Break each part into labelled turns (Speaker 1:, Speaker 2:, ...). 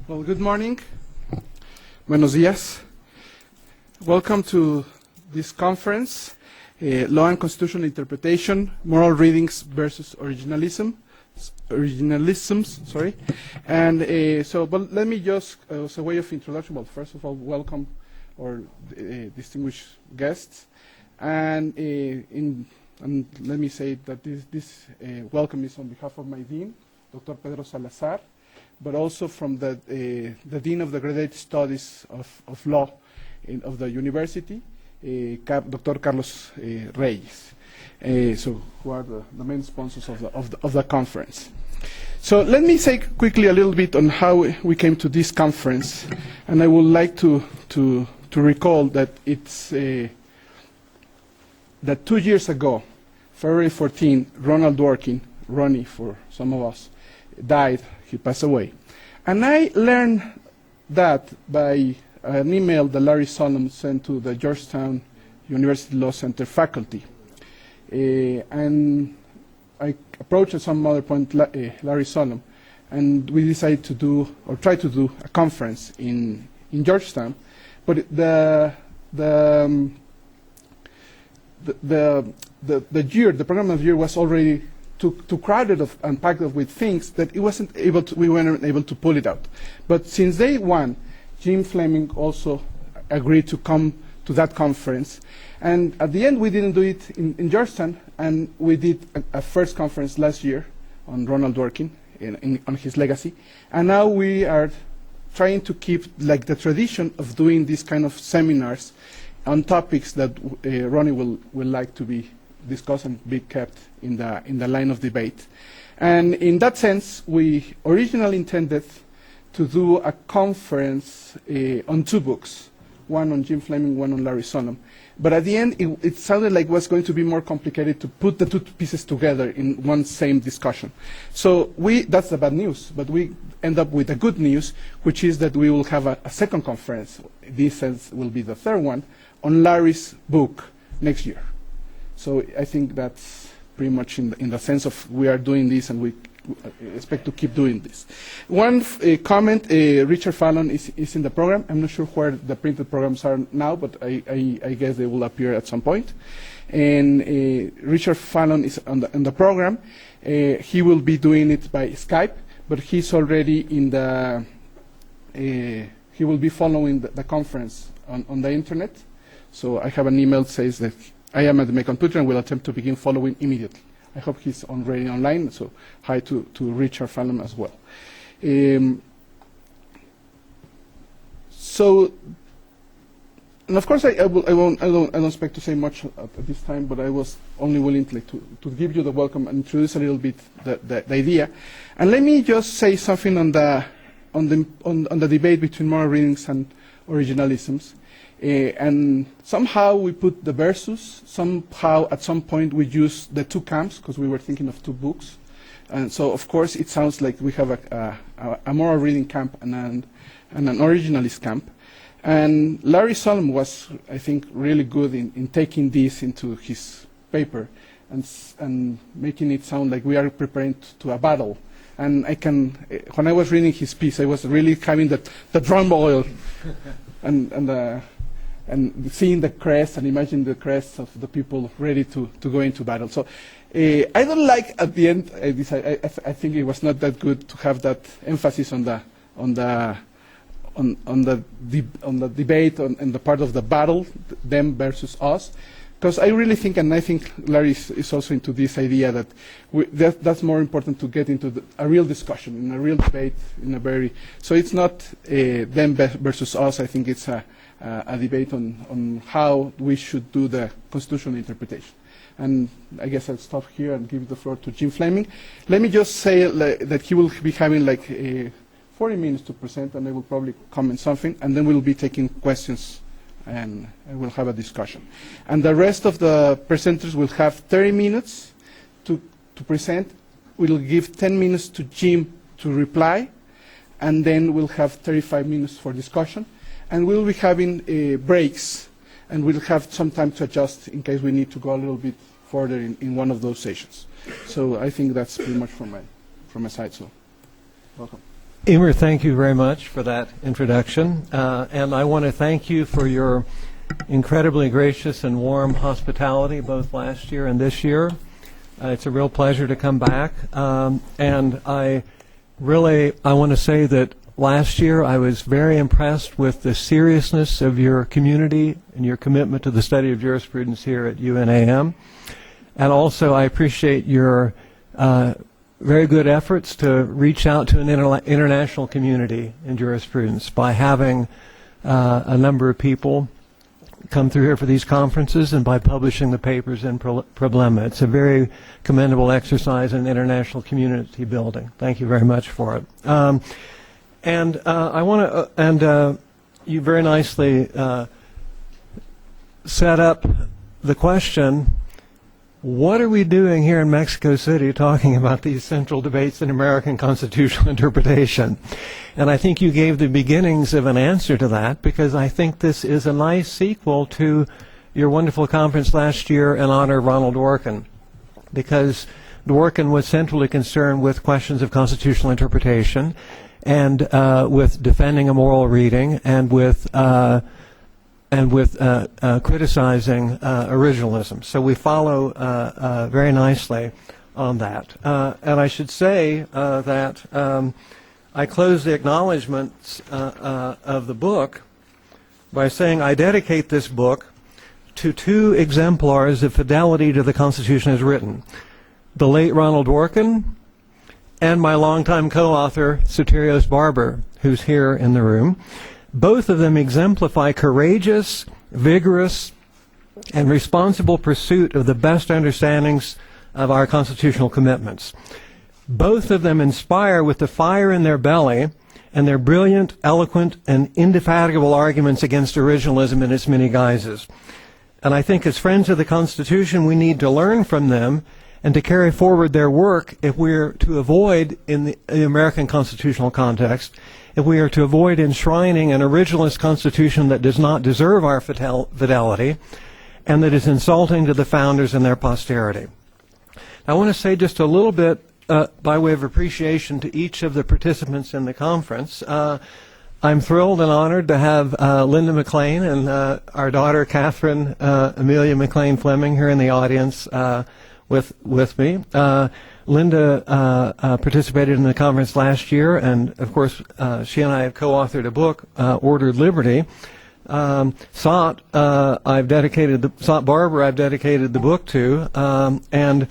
Speaker 1: Well, good morning. Buenos días. Welcome to this conference, Law and Constitutional Interpretation, Moral Readings versus Originalisms. But let me just, as a way of introduction, well, first of all, welcome our distinguished guests. And let me say that this welcome is on behalf of my dean, Dr. Pedro Salazar, but also from the Dean of the Graduate Studies of Law of the University, Dr. Carlos Reyes, who are the main sponsors of the conference. So let me say quickly a little bit on how we came to this conference, and I would like to recall that it's that 2 years ago, February 14, Ronald Dworkin, Ronnie for some of us, died. He passed away. And I learned that by an email that Larry Solomon sent to the Georgetown University Law Center faculty. And I approached at some other point Larry Solomon, and we decided to do, or try to do, a conference in Georgetown. But the program of the year was already too crowded and packed up with things that we weren't able to pull it out. But since day one, Jim Fleming also agreed to come to that conference. And at the end, we didn't do it in Georgetown, and we did a first conference last year on Ronald Dworkin, on his legacy. And now we are trying to keep like the tradition of doing these kind of seminars on topics that Ronnie will like to be discussed and be kept in the line of debate. And in that sense, we originally intended to do a conference on two books, one on Jim Fleming, one on Larry Solomon. But at the end, it sounded like it was going to be more complicated to put the two pieces together in one same discussion. So that's the bad news, but we end up with the good news, which is that we will have a second conference. This will be the third one, on Larry's book next year. So I think that's pretty much in the sense of we are doing this, and we expect to keep doing this. One comment, Richard Fallon is in the program. I'm not sure where the printed programs are now, but I guess they will appear at some point. And Richard Fallon is on the program. He will be doing it by Skype, but he's already in the, he will be following the conference on the internet. So I have an email that says that I am at my computer and will attempt to begin following immediately. I hope he's already online, so hi to Richard Fallon as well. So, and of course I don't expect to say much at this time, but I was only willing to give you the welcome and introduce a little bit the idea. And let me just say something on the debate between moral readings and originalisms. And somehow we put the versus, somehow at some point we use the two camps, because we were thinking of two books. And so, of course, it sounds like we have a moral reading camp and an originalist camp. And Larry Solomon was, I think, really good in taking this into his paper and making it sound like we are preparing to a battle. And when I was reading his piece, I was really having the drum oil and seeing the crest and imagining the crests of the people ready to go into battle. So I don't like at the end. I think it was not that good to have that emphasis on the debate and the part of the battle, them versus us, because I really think, and I think Larry is also into this idea that that's more important to get into a real discussion, in a real debate, so it's not them versus us. I think it's a debate on how we should do the constitutional interpretation. And I guess I'll stop here and give the floor to Jim Fleming. Let me just say that he will be having 40 minutes to present, and I will probably comment something, and then we'll be taking questions, and we'll have a discussion. And the rest of the presenters will have 30 minutes to present. We'll give 10 minutes to Jim to reply, and then we'll have 35 minutes for discussion. And we'll be having breaks, and we'll have some time to adjust in case we need to go a little bit further in one of those sessions. So I think that's pretty much from my side. So, welcome.
Speaker 2: Emer, thank you very much for that introduction. And I want to thank you for your incredibly gracious and warm hospitality both last year and this year. It's a real pleasure to come back. And I want to say that last year I was very impressed with the seriousness of your community and your commitment to the study of jurisprudence here at UNAM. And also I appreciate your very good efforts to reach out to an international community in jurisprudence by having a number of people come through here for these conferences and by publishing the papers in Problema. It's a very commendable exercise in international community building. Thank you very much for it. You very nicely set up the question, what are we doing here in Mexico City talking about these central debates in American constitutional interpretation? And I think you gave the beginnings of an answer to that, because I think this is a nice sequel to your wonderful conference last year in honor of Ronald Dworkin, because Dworkin was centrally concerned with questions of constitutional interpretation and with defending a moral reading and with criticizing originalism. So we follow very nicely on that. And I should say that I close the acknowledgments of the book by saying I dedicate this book to two exemplars of fidelity to the Constitution as written: the late Ronald Dworkin and my longtime co-author, Soterios Barber, who's here in the room. Both of them exemplify courageous, vigorous, and responsible pursuit of the best understandings of our constitutional commitments. Both of them inspire with the fire in their belly and their brilliant, eloquent, and indefatigable arguments against originalism in its many guises. And I think as friends of the Constitution, we need to learn from them and to carry forward their work if we are to avoid, in the American constitutional context, if we are to avoid enshrining an originalist constitution that does not deserve our fidelity and that is insulting to the founders and their posterity. I want to say just a little bit by way of appreciation to each of the participants in the conference. I'm thrilled and honored to have Linda McLean and our daughter Catherine Amelia McLean Fleming here in the audience with me. Linda participated in the conference last year, and of course she and I have co-authored a book, Ordered Liberty. Sot Barber I've dedicated the book to, and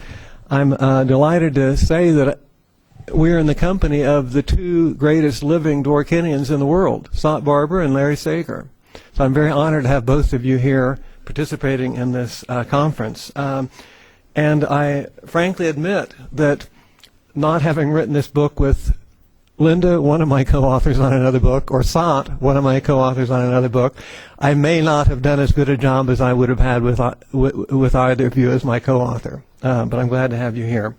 Speaker 2: I'm delighted to say that we're in the company of the two greatest living Dworkinians in the world, Sot Barber and Larry Sager. So I'm very honored to have both of you here participating in this conference. And I frankly admit that not having written this book with Linda, one of my co-authors on another book, or Sot, one of my co-authors on another book, I may not have done as good a job as I would have had with either of you as my co-author. But I'm glad to have you here.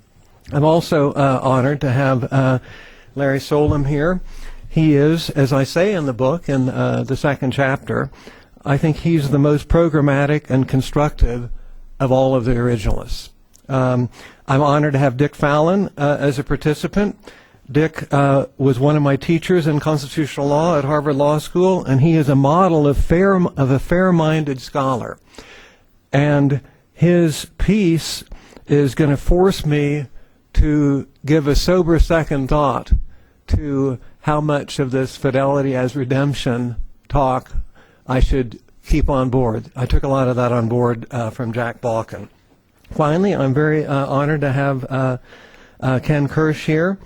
Speaker 2: I'm also honored to have Larry Solem here. He is, as I say in the book, in the second chapter, I think he's the most programmatic and constructive of all of the originalists. I'm honored to have Dick Fallon as a participant. Dick was one of my teachers in constitutional law at Harvard Law School, and he is a model of a fair-minded scholar. And his piece is going to force me to give a sober second thought to how much of this fidelity as redemption talk I should keep on board. I took a lot of that on board from Jack Balkin. Finally, I'm very honored to have Ken Kirsch here.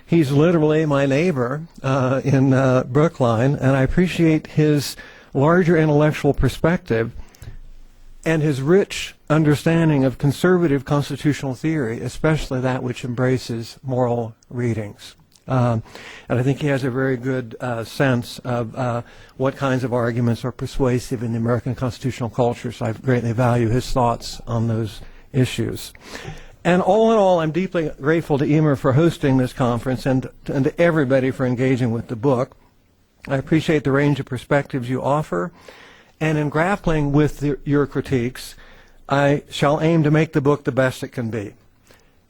Speaker 2: He's literally my neighbor in Brookline, and I appreciate his larger intellectual perspective and his rich understanding of conservative constitutional theory, especially that which embraces moral readings. And I think he has a very good sense of what kinds of arguments are persuasive in the American constitutional culture, so I greatly value his thoughts on those issues. And all in all, I'm deeply grateful to Emer for hosting this conference and to everybody for engaging with the book. I appreciate the range of perspectives you offer, and in grappling with your critiques, I shall aim to make the book the best it can be.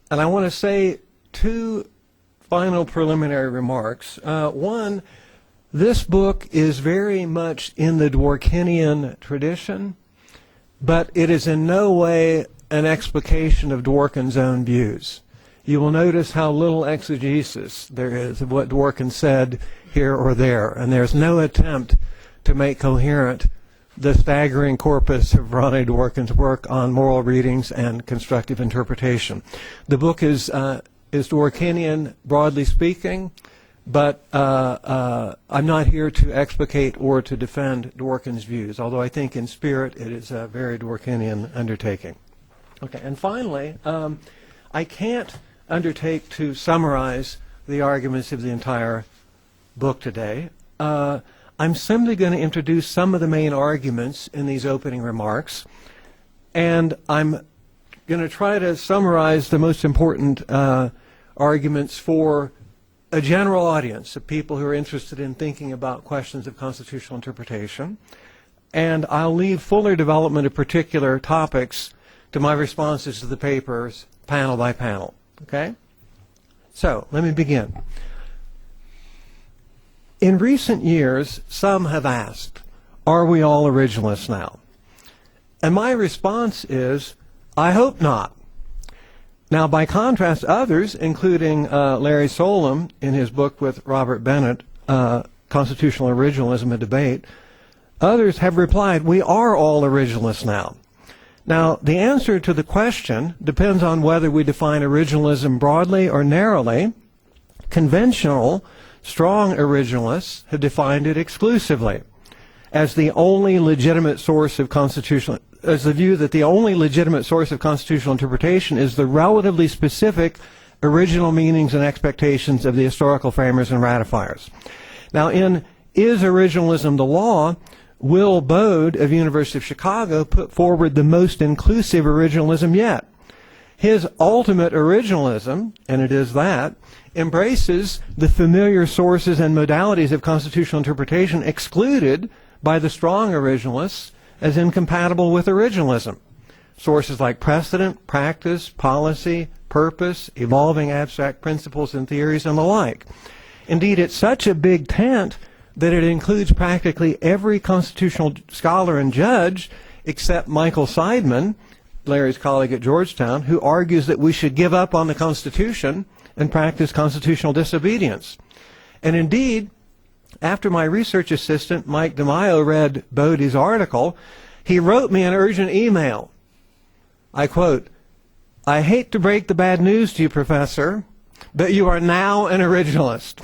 Speaker 2: And I want to say two final preliminary remarks. One, this book is very much in the Dworkinian tradition, but it is in no way an explication of Dworkin's own views. You will notice how little exegesis there is of what Dworkin said here or there, and there's no attempt to make coherent the staggering corpus of Ronnie Dworkin's work on moral readings and constructive interpretation. The book is Dworkinian, broadly speaking, but I'm not here to explicate or to defend Dworkin's views, although I think in spirit it is a very Dworkinian undertaking. Okay, and finally, I can't undertake to summarize the arguments of the entire book today. I'm simply going to introduce some of the main arguments in these opening remarks, and I'm going to try to summarize the most important arguments for a general audience of people who are interested in thinking about questions of constitutional interpretation, and I'll leave fuller development of particular topics to my responses to the papers, panel by panel. Okay? So, let me begin. In recent years, some have asked, are we all originalists now? And my response is, I hope not. Now, by contrast, others, including Larry Solem in his book with Robert Bennett, Constitutional Originalism, a Debate, others have replied, we are all originalists now. Now, the answer to the question depends on whether we define originalism broadly or narrowly. Conventional, strong originalists have defined it exclusively as the only legitimate source of constitutional, as the view that the only legitimate source of constitutional interpretation is the relatively specific original meanings and expectations of the historical framers and ratifiers. Now, in Is Originalism the Law?, Will Bode of University of Chicago put forward the most inclusive originalism yet. His ultimate originalism, and it is that, embraces the familiar sources and modalities of constitutional interpretation excluded by the strong originalists as incompatible with originalism. Sources like precedent, practice, policy, purpose, evolving abstract principles and theories, and the like. Indeed, it's such a big tent that it includes practically every constitutional scholar and judge except Michael Seidman, Larry's colleague at Georgetown, who argues that we should give up on the Constitution and practice constitutional disobedience. And indeed, after my research assistant, Mike DeMaio, read Bode's article, he wrote me an urgent email. I quote, "I hate to break the bad news to you, Professor, but you are now an originalist."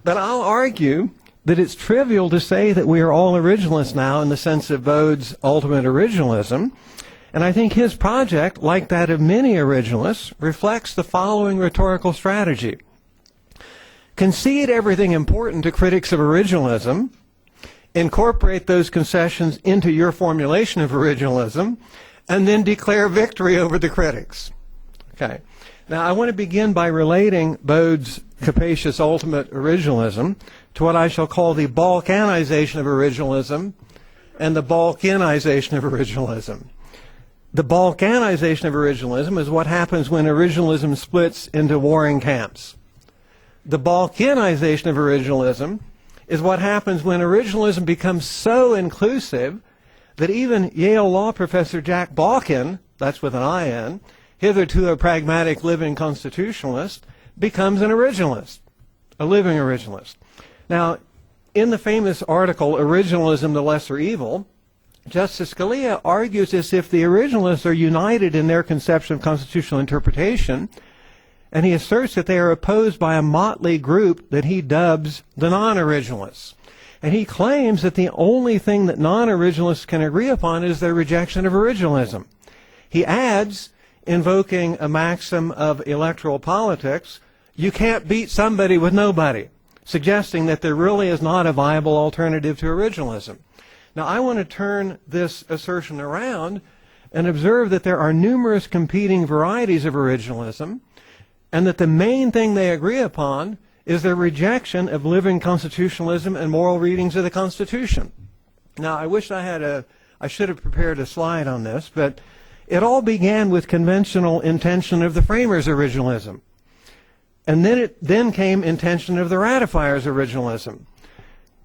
Speaker 2: But I'll argue that it's trivial to say that we are all originalists now in the sense of Bode's ultimate originalism. And I think his project, like that of many originalists, reflects the following rhetorical strategy. Concede everything important to critics of originalism, incorporate those concessions into your formulation of originalism, and then declare victory over the critics. Okay. Now, I want to begin by relating Bode's capacious ultimate originalism to what I shall call the Balkanization of originalism and the Balkanization of originalism. The Balkanization of originalism is what happens when originalism splits into warring camps. The Balkanization of originalism is what happens when originalism becomes so inclusive that even Yale law professor Jack Balkin, that's with an I-N, hitherto a pragmatic living constitutionalist, becomes an originalist, a living originalist. Now, in the famous article, Originalism, the Lesser Evil, Justice Scalia argues as if the originalists are united in their conception of constitutional interpretation, and he asserts that they are opposed by a motley group that he dubs the non-originalists. And he claims that the only thing that non-originalists can agree upon is their rejection of originalism. He adds, invoking a maxim of electoral politics, you can't beat somebody with nobody, suggesting that there really is not a viable alternative to originalism. Now, I want to turn this assertion around and observe that there are numerous competing varieties of originalism, and that the main thing they agree upon is their rejection of living constitutionalism and moral readings of the Constitution. Now, I wish I should have prepared a slide on this, but it all began with conventional intention of the framers' originalism. And then came intention of the ratifiers originalism.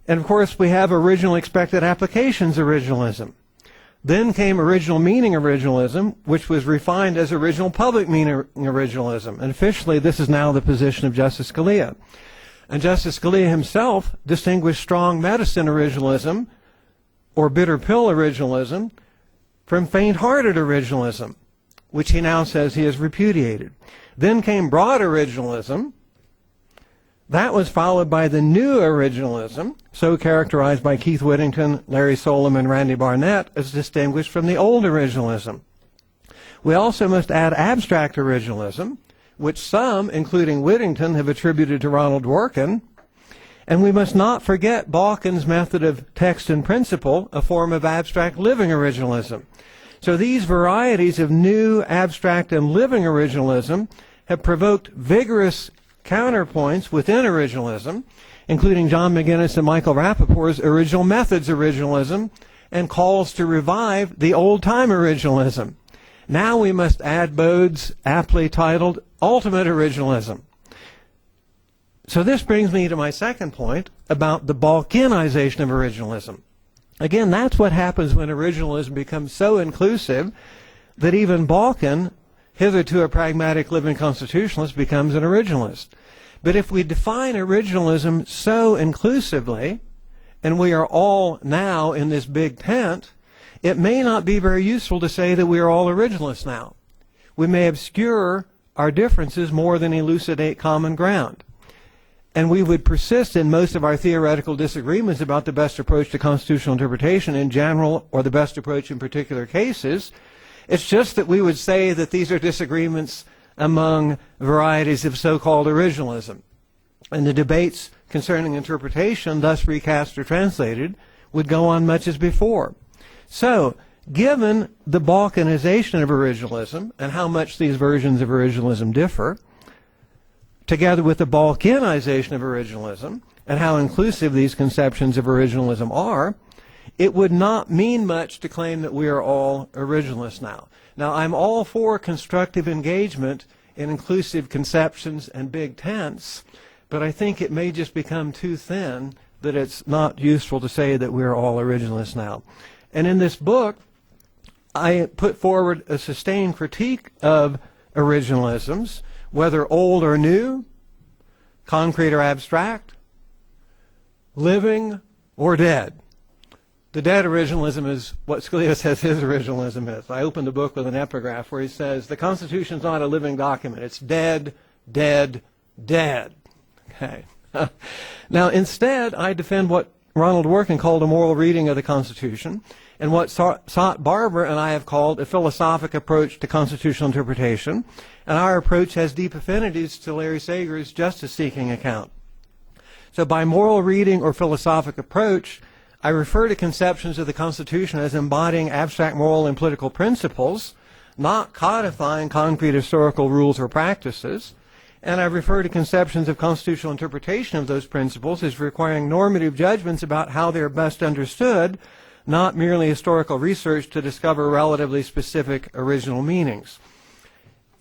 Speaker 2: And of course we have original expected applications originalism. Then came original meaning originalism, which was refined as original public meaning originalism. And officially this is now the position of Justice Scalia. And Justice Scalia himself distinguished strong medicine originalism, or bitter pill originalism, from faint-hearted originalism, which he now says he has repudiated. Then came broad originalism. That was followed by the new originalism, so characterized by Keith Whittington, Larry Solom, and Randy Barnett, as distinguished from the old originalism. We also must add abstract originalism, which some, including Whittington, have attributed to Ronald Dworkin. And we must not forget Balkin's method of text and principle, a form of abstract living originalism. So these varieties of new, abstract, and living originalism have provoked vigorous counterpoints within originalism, including John McGinnis and Michael Rappaport's original methods originalism and calls to revive the old-time originalism. Now we must add Bode's aptly titled ultimate originalism. So this brings me to my second point about the Balkinization of originalism. Again, that's what happens when originalism becomes so inclusive that even Balkin, hitherto a pragmatic living constitutionalist, becomes an originalist. But if we define originalism so inclusively, and we are all now in this big tent, it may not be very useful to say that we are all originalists now. We may obscure our differences more than elucidate common ground. And we would persist in most of our theoretical disagreements about the best approach to constitutional interpretation in general, or the best approach in particular cases. It's just that we would say that these are disagreements among varieties of so-called originalism. And the debates concerning interpretation, thus recast or translated, would go on much as before. So, given the Balkanization of originalism and how much these versions of originalism differ, together with the Balkanization of originalism and how inclusive these conceptions of originalism are, it would not mean much to claim that we are all originalists now. Now, I'm all for constructive engagement in inclusive conceptions and big tents, but I think it may just become too thin that it's not useful to say that we're all originalists now. And in this book, I put forward a sustained critique of originalisms, whether old or new, concrete or abstract, living or dead. The dead originalism is what Scalia says his originalism is. I opened the book with an epigraph where he says, the Constitution is not a living document. It's dead, dead, dead. Okay. Now, instead, I defend what Ronald Dworkin called a moral reading of the Constitution, and what Saut-Barber and I have called a philosophic approach to constitutional interpretation, and our approach has deep affinities to Larry Sager's justice-seeking account. So by moral reading or philosophic approach, I refer to conceptions of the Constitution as embodying abstract moral and political principles, not codifying concrete historical rules or practices, and I refer to conceptions of constitutional interpretation of those principles as requiring normative judgments about how they are best understood, not merely historical research to discover relatively specific original meanings.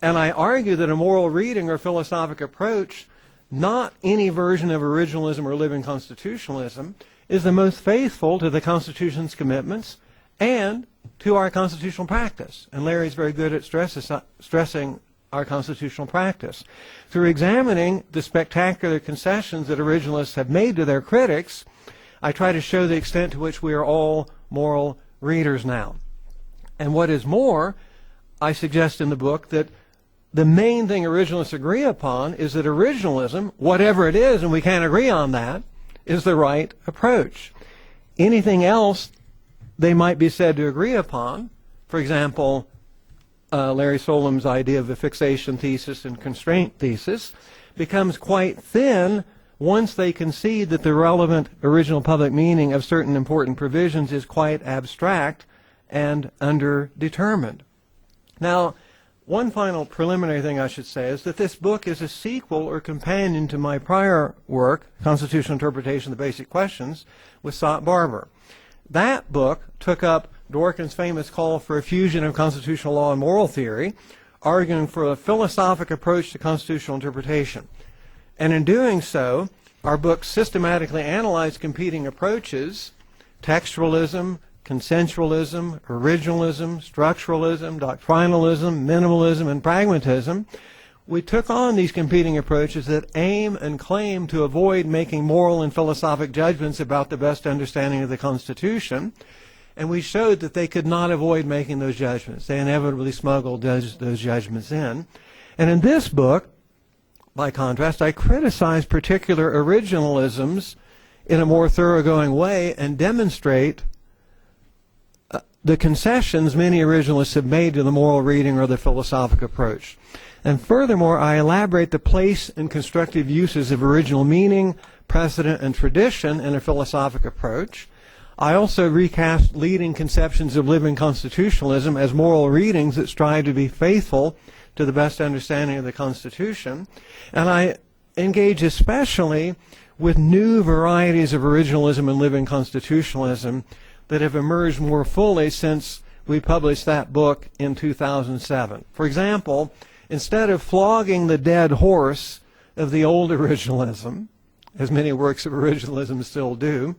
Speaker 2: And I argue that a moral reading or philosophic approach, not any version of originalism or living constitutionalism, is the most faithful to the Constitution's commitments and to our constitutional practice. And Larry's very good at stressing our constitutional practice. Through examining the spectacular concessions that originalists have made to their critics, I try to show the extent to which we are all moral readers now. And what is more, I suggest in the book that the main thing originalists agree upon is that originalism, whatever it is, and we can't agree on that, is the right approach. Anything else they might be said to agree upon, for example, Larry Solom's idea of the fixation thesis and constraint thesis, becomes quite thin once they concede that the relevant original public meaning of certain important provisions is quite abstract and underdetermined. Now, one final preliminary thing I should say is that this book is a sequel or companion to my prior work, Constitutional Interpretation of the Basic Questions, with Saut-Barber. That book took up Dworkin's famous call for a fusion of constitutional law and moral theory, arguing for a philosophic approach to constitutional interpretation. And in doing so, our book systematically analyzed competing approaches: textualism, consensualism, originalism, structuralism, doctrinalism, minimalism, and pragmatism. We took on these competing approaches that aim and claim to avoid making moral and philosophic judgments about the best understanding of the Constitution, and we showed that they could not avoid making those judgments. They inevitably smuggled those judgments in. And in this book, by contrast, I criticize particular originalisms in a more thoroughgoing way and demonstrate the concessions many originalists have made to the moral reading or the philosophic approach. And furthermore, I elaborate the place and constructive uses of original meaning, precedent, and tradition in a philosophic approach. I also recast leading conceptions of living constitutionalism as moral readings that strive to be faithful to the best understanding of the Constitution. And I engage especially with new varieties of originalism and living constitutionalism that have emerged more fully since we published that book in 2007. For example, instead of flogging the dead horse of the old originalism, as many works of originalism still do,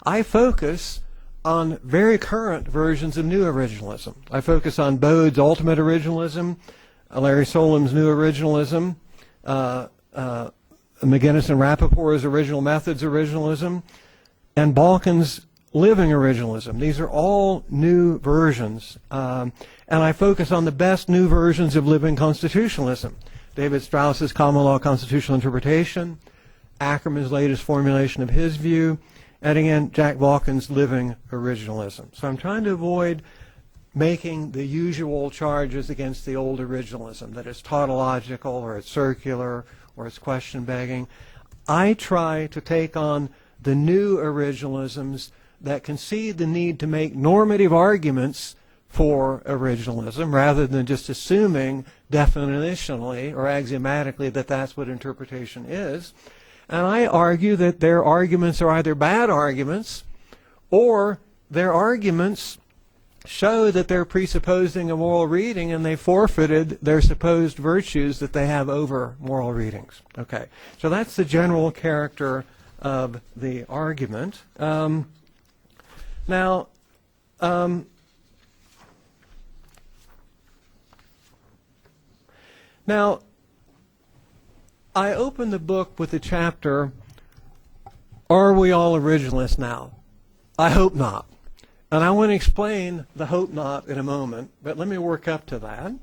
Speaker 2: I focus on very current versions of new originalism. I focus on Bode's ultimate originalism, Larry Solim's new originalism, McGinnis and Rappaport's original methods originalism, and Balkin's living originalism. These are all new versions. And I focus on the best new versions of living constitutionalism. David Strauss's common law constitutional interpretation, Ackerman's latest formulation of his view, and again, Jack Balkin's living originalism. So I'm trying to avoid making the usual charges against the old originalism, that it's tautological or it's circular or it's question-begging. I try to take on the new originalisms that concede the need to make normative arguments for originalism rather than just assuming definitionally or axiomatically that that's what interpretation is. And I argue that their arguments are either bad arguments or their arguments show that they're presupposing a moral reading and they forfeited their supposed virtues that they have over moral readings. Okay, so that's the general character of the argument. Now, I open the book with the chapter, "Are we all originalists now?" I hope not. And I want to explain the hope not in a moment, but let me work up to that.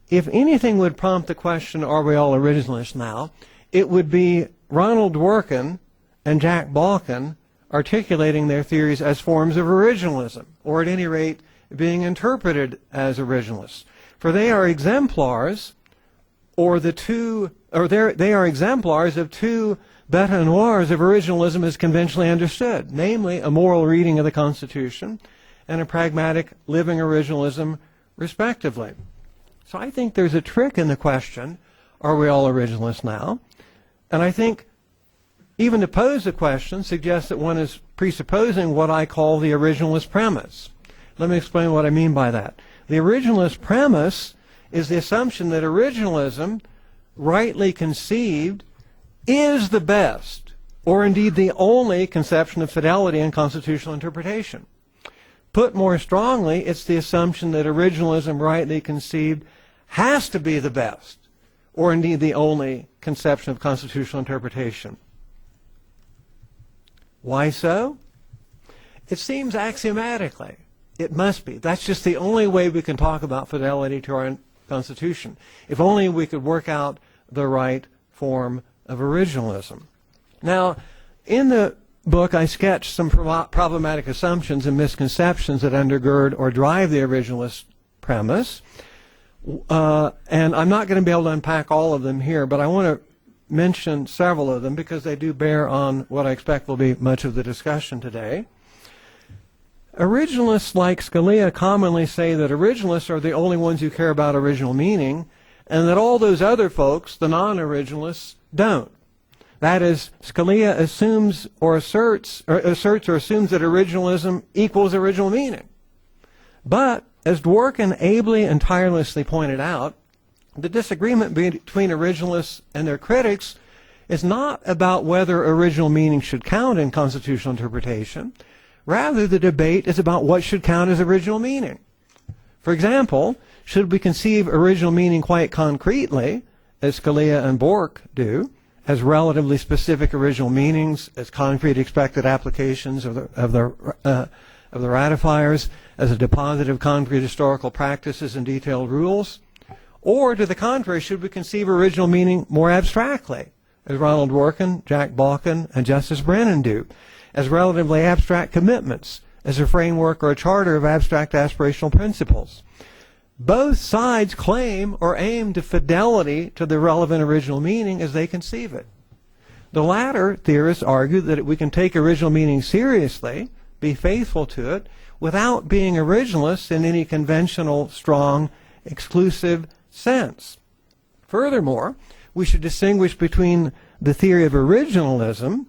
Speaker 2: If anything would prompt the question, "Are we all originalists now?" it would be Ronald Dworkin and Jack Balkin articulating their theories as forms of originalism, or at any rate being interpreted as originalists. For they are exemplars, they are exemplars of two bêta noirs of originalism as conventionally understood, namely a moral reading of the Constitution and a pragmatic living originalism, respectively. So I think there's a trick in the question, "Are we all originalists now?" And I think even to pose the question suggests that one is presupposing what I call the originalist premise. Let me explain what I mean by that. The originalist premise is the assumption that originalism, rightly conceived, is the best, or indeed the only conception of fidelity in constitutional interpretation. Put more strongly, it's the assumption that originalism, rightly conceived, has to be the best, or indeed the only conception of constitutional interpretation. Why so? It seems axiomatically. It must be. That's just the only way we can talk about fidelity to our Constitution. If only we could work out the right form of originalism. Now, in the book, I sketch some problematic assumptions and misconceptions that undergird or drive the originalist premise. And I'm not going to be able to unpack all of them here, but I want to mention several of them because they do bear on what I expect will be much of the discussion today. Originalists like Scalia commonly say that originalists are the only ones who care about original meaning, and that all those other folks, the non-originalists, don't. That is, Scalia assumes or asserts or assumes that originalism equals original meaning. But, as Dworkin ably and tirelessly pointed out, The disagreement between originalists and their critics is not about whether original meaning should count in constitutional interpretation. Rather, the debate is about what should count as original meaning. For example, should we conceive original meaning quite concretely, as Scalia and Bork do, as relatively specific original meanings, as concrete expected applications of the ratifiers, as a deposit of concrete historical practices and detailed rules? Or, to the contrary, should we conceive original meaning more abstractly, as Ronald Dworkin, Jack Balkin, and Justice Brennan do, as relatively abstract commitments, as a framework or a charter of abstract aspirational principles? Both sides claim or aim to fidelity to the relevant original meaning as they conceive it. The latter theorists argue that we can take original meaning seriously, be faithful to it, without being originalists in any conventional, strong, exclusive sense. Furthermore, we should distinguish between the theory of originalism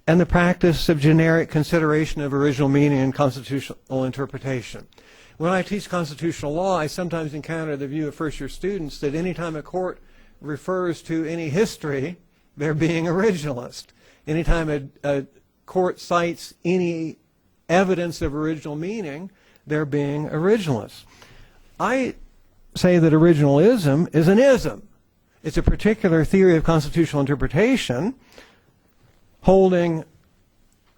Speaker 2: and the practice of generic consideration of original meaning in constitutional interpretation. When I teach constitutional law, I sometimes encounter the view of first-year students that any time a court refers to any history, they're being originalist. Anytime a court cites any evidence of original meaning, they're being originalist. I say that originalism is an ism. It's a particular theory of constitutional interpretation holding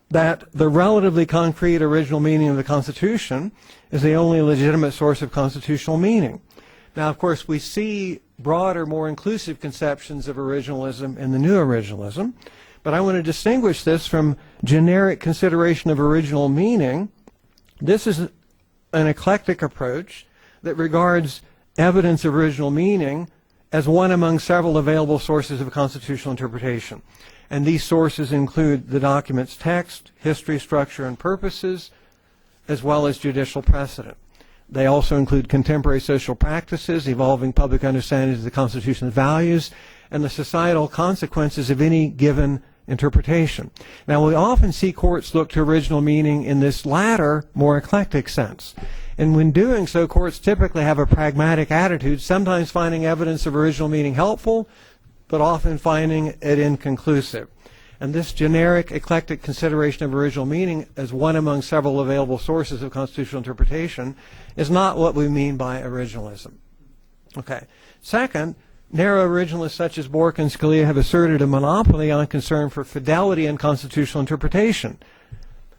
Speaker 2: that the relatively concrete original meaning of the Constitution is the only legitimate source of constitutional meaning. Now, of course, we see broader, more inclusive conceptions of originalism in the New Originalism, but I want to distinguish this from generic consideration of original meaning. This is an eclectic approach that regards evidence of original meaning as one among several available sources of constitutional interpretation. And these sources include the document's text, history, structure, and purposes, as well as judicial precedent. They also include contemporary social practices, evolving public understandings of the Constitution's values, and the societal consequences of any given interpretation. Now, we often see courts look to original meaning in this latter, more eclectic sense. And when doing so, courts typically have a pragmatic attitude, sometimes finding evidence of original meaning helpful, but often finding it inconclusive. And this generic, eclectic consideration of original meaning as one among several available sources of constitutional interpretation is not what we mean by originalism. Okay. Second, narrow originalists such as Bork and Scalia have asserted a monopoly on concern for fidelity in constitutional interpretation,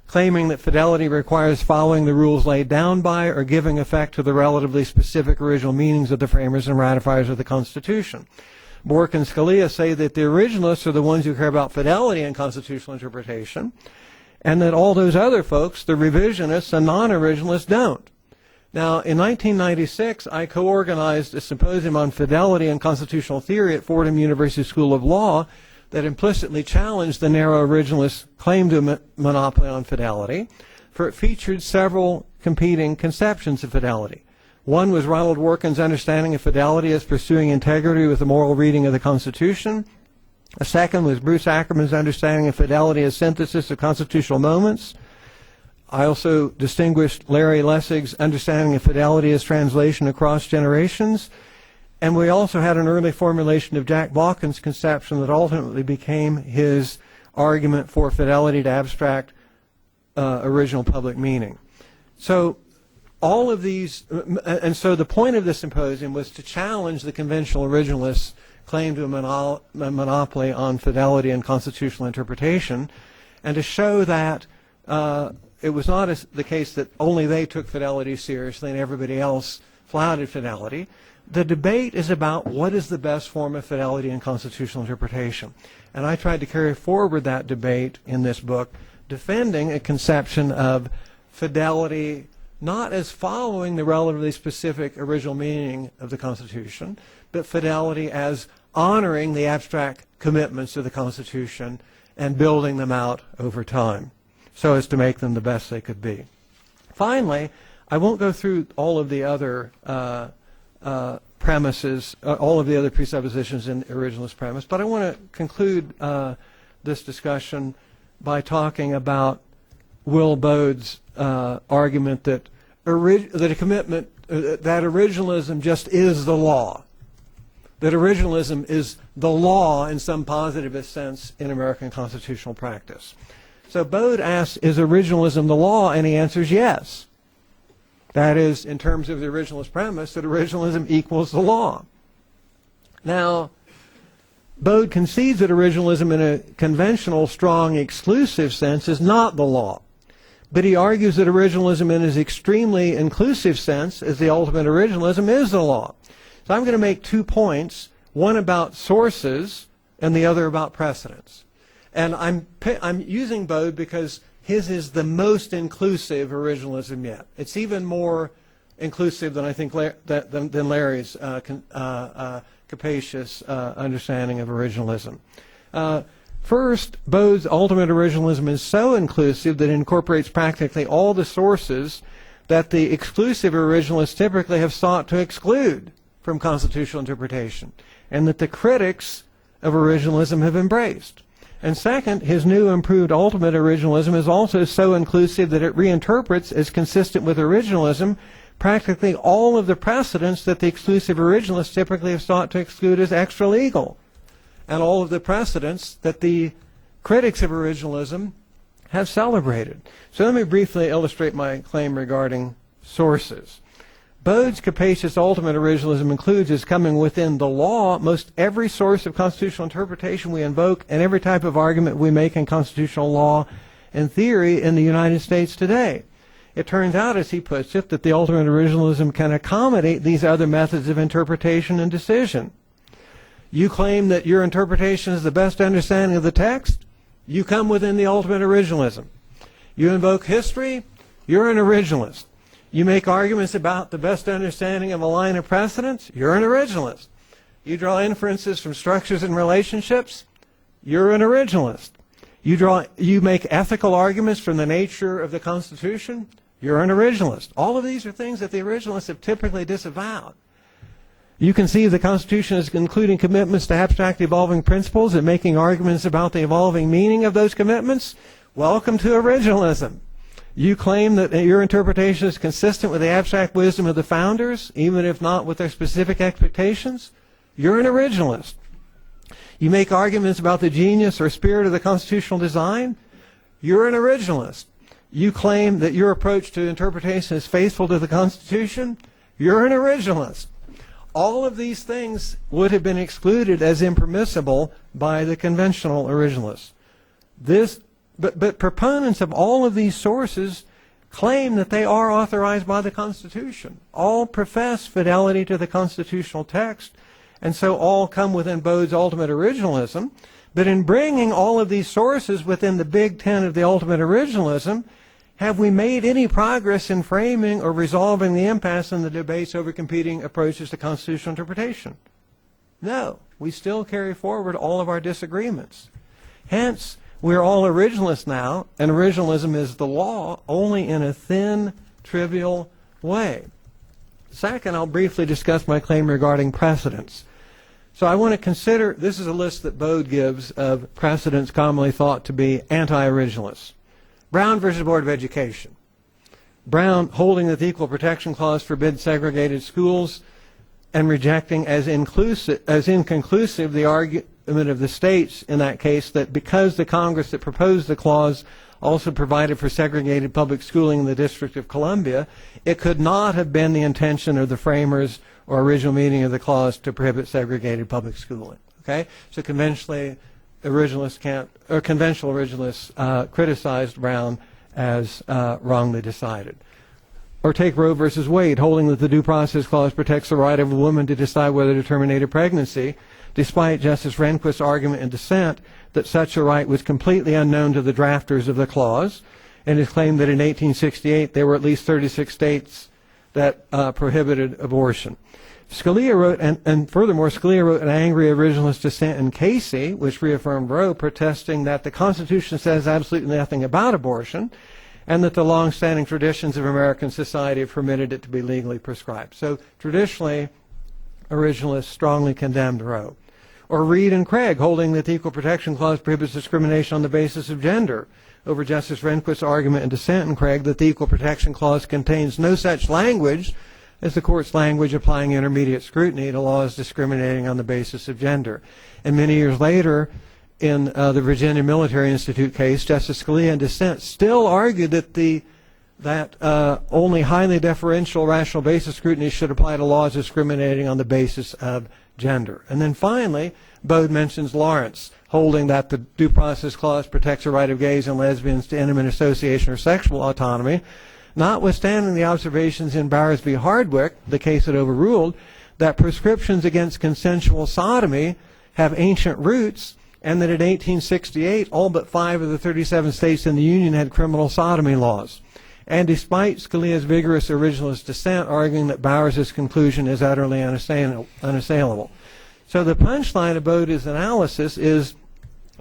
Speaker 2: claiming that fidelity requires following the rules laid down by or giving effect to the relatively specific original meanings of the framers and ratifiers of the Constitution. Bork and Scalia say that the originalists are the ones who care about fidelity in constitutional interpretation, and that all those other folks, the revisionists and non-originalists, don't. Now, in 1996, I co-organized a symposium on fidelity and constitutional theory at Fordham University School of Law that implicitly challenged the narrow originalist claim to a monopoly on fidelity, for it featured several competing conceptions of fidelity. One was Ronald Dworkin's understanding of fidelity as pursuing integrity with the moral reading of the Constitution. A second was Bruce Ackerman's understanding of fidelity as synthesis of constitutional moments. I also distinguished Larry Lessig's understanding of fidelity as translation across generations. And we also had an early formulation of Jack Balkin's conception that ultimately became his argument for fidelity to abstract original public meaning. So all of these, and so the point of this symposium was to challenge the conventional originalists' claim to a monopoly on fidelity and constitutional interpretation, and to show that it was not the case that only they took fidelity seriously and everybody else flouted fidelity. The debate is about what is the best form of fidelity in constitutional interpretation. And I tried to carry forward that debate in this book, defending a conception of fidelity not as following the relatively specific original meaning of the Constitution, but fidelity as honoring the abstract commitments of the Constitution and building them out over time so as to make them the best they could be. Finally, I won't go through all of the other premises, all of the other presuppositions in the originalist premise, but I want to conclude this discussion by talking about Will Bode's argument that that originalism just is the law. that originalism is the law in some positivist sense in American constitutional practice. So Bode asks, is originalism the law? And he answers yes. That is, in terms of the originalist premise, that originalism equals the law. Now, Bode concedes that originalism in a conventional, strong, exclusive sense is not the law. But he argues that originalism in its extremely inclusive sense, as the ultimate originalism, is the law. So I'm going to make 2 points, one about sources and the other about precedents. And I'm using Bode because his is the most inclusive originalism yet. It's even more inclusive than I think than Larry's capacious understanding of originalism. First, Bode's ultimate originalism is so inclusive that it incorporates practically all the sources that the exclusive originalists typically have sought to exclude from constitutional interpretation, and that the critics of originalism have embraced. And second, his new improved ultimate originalism is also so inclusive that it reinterprets as consistent with originalism practically all of the precedents that the exclusive originalists typically have sought to exclude as extra-legal, and all of the precedents that the critics of originalism have celebrated. So let me briefly illustrate my claim regarding sources. Bode's capacious ultimate originalism includes as coming within the law most every source of constitutional interpretation we invoke and every type of argument we make in constitutional law and theory in the United States today. It turns out, as he puts it, that the ultimate originalism can accommodate these other methods of interpretation and decision. You claim that your interpretation is the best understanding of the text, you come within the ultimate originalism. You invoke history, you're an originalist. You make arguments about the best understanding of a line of precedence, you're an originalist. You draw inferences from structures and relationships, you're an originalist. You make ethical arguments from the nature of the Constitution, you're an originalist. All of these are things that the originalists have typically disavowed. You conceive the Constitution as including commitments to abstract evolving principles and making arguments about the evolving meaning of those commitments. Welcome to originalism. You claim that your interpretation is consistent with the abstract wisdom of the founders, even if not with their specific expectations. You're an originalist. You make arguments about the genius or spirit of the constitutional design. You're an originalist. You claim that your approach to interpretation is faithful to the Constitution. You're an originalist. All of these things would have been excluded as impermissible by the conventional originalists. But proponents of all of these sources claim that they are authorized by the Constitution. All profess fidelity to the constitutional text, and so all come within Bode's ultimate originalism. But in bringing all of these sources within the big tent of the ultimate originalism, have we made any progress in framing or resolving the impasse in the debates over competing approaches to constitutional interpretation? No. We still carry forward all of our disagreements. Hence, we're all originalists now, and originalism is the law only in a thin, trivial way. Second, I'll briefly discuss my claim regarding precedents. So I want to consider, this is a list that Bode gives of precedents commonly thought to be anti-originalists. Brown versus Board of Education. Brown holding that the Equal Protection Clause forbids segregated schools and rejecting as inconclusive the argument of the states in that case that because the Congress that proposed the clause also provided for segregated public schooling in the District of Columbia, it could not have been the intention of the framers or original meaning of the clause to prohibit segregated public schooling. Okay? So conventional originalists criticized Brown as wrongly decided. Or take Roe versus Wade, holding that the Due Process Clause protects the right of a woman to decide whether to terminate a pregnancy, despite Justice Rehnquist's argument in dissent that such a right was completely unknown to the drafters of the clause, and his claim that in 1868 there were at least 36 states that prohibited abortion. Scalia wrote, and furthermore, Scalia wrote an angry originalist dissent in Casey, which reaffirmed Roe, protesting that the Constitution says absolutely nothing about abortion, and that the long-standing traditions of American society have permitted it to be legally prescribed. So traditionally, originalists strongly condemned Roe. Or Reed and Craig, holding that the Equal Protection Clause prohibits discrimination on the basis of gender, over Justice Rehnquist's argument in dissent in Craig that the Equal Protection Clause contains no such language as the court's language applying intermediate scrutiny to laws discriminating on the basis of gender. And many years later, in the Virginia Military Institute case, Justice Scalia in dissent still argued that only highly deferential rational basis scrutiny should apply to laws discriminating on the basis of gender. And then finally, Bode mentions Lawrence, holding that the Due Process Clause protects the right of gays and lesbians to intimate association or sexual autonomy, notwithstanding the observations in Bowers v. Hardwick, the case that overruled, that prescriptions against consensual sodomy have ancient roots, and that in 1868, all but 5 of the 37 states in the Union had criminal sodomy laws. And despite Scalia's vigorous originalist dissent, arguing that Bowers' conclusion is utterly unassailable. So the punchline of Bode's analysis is,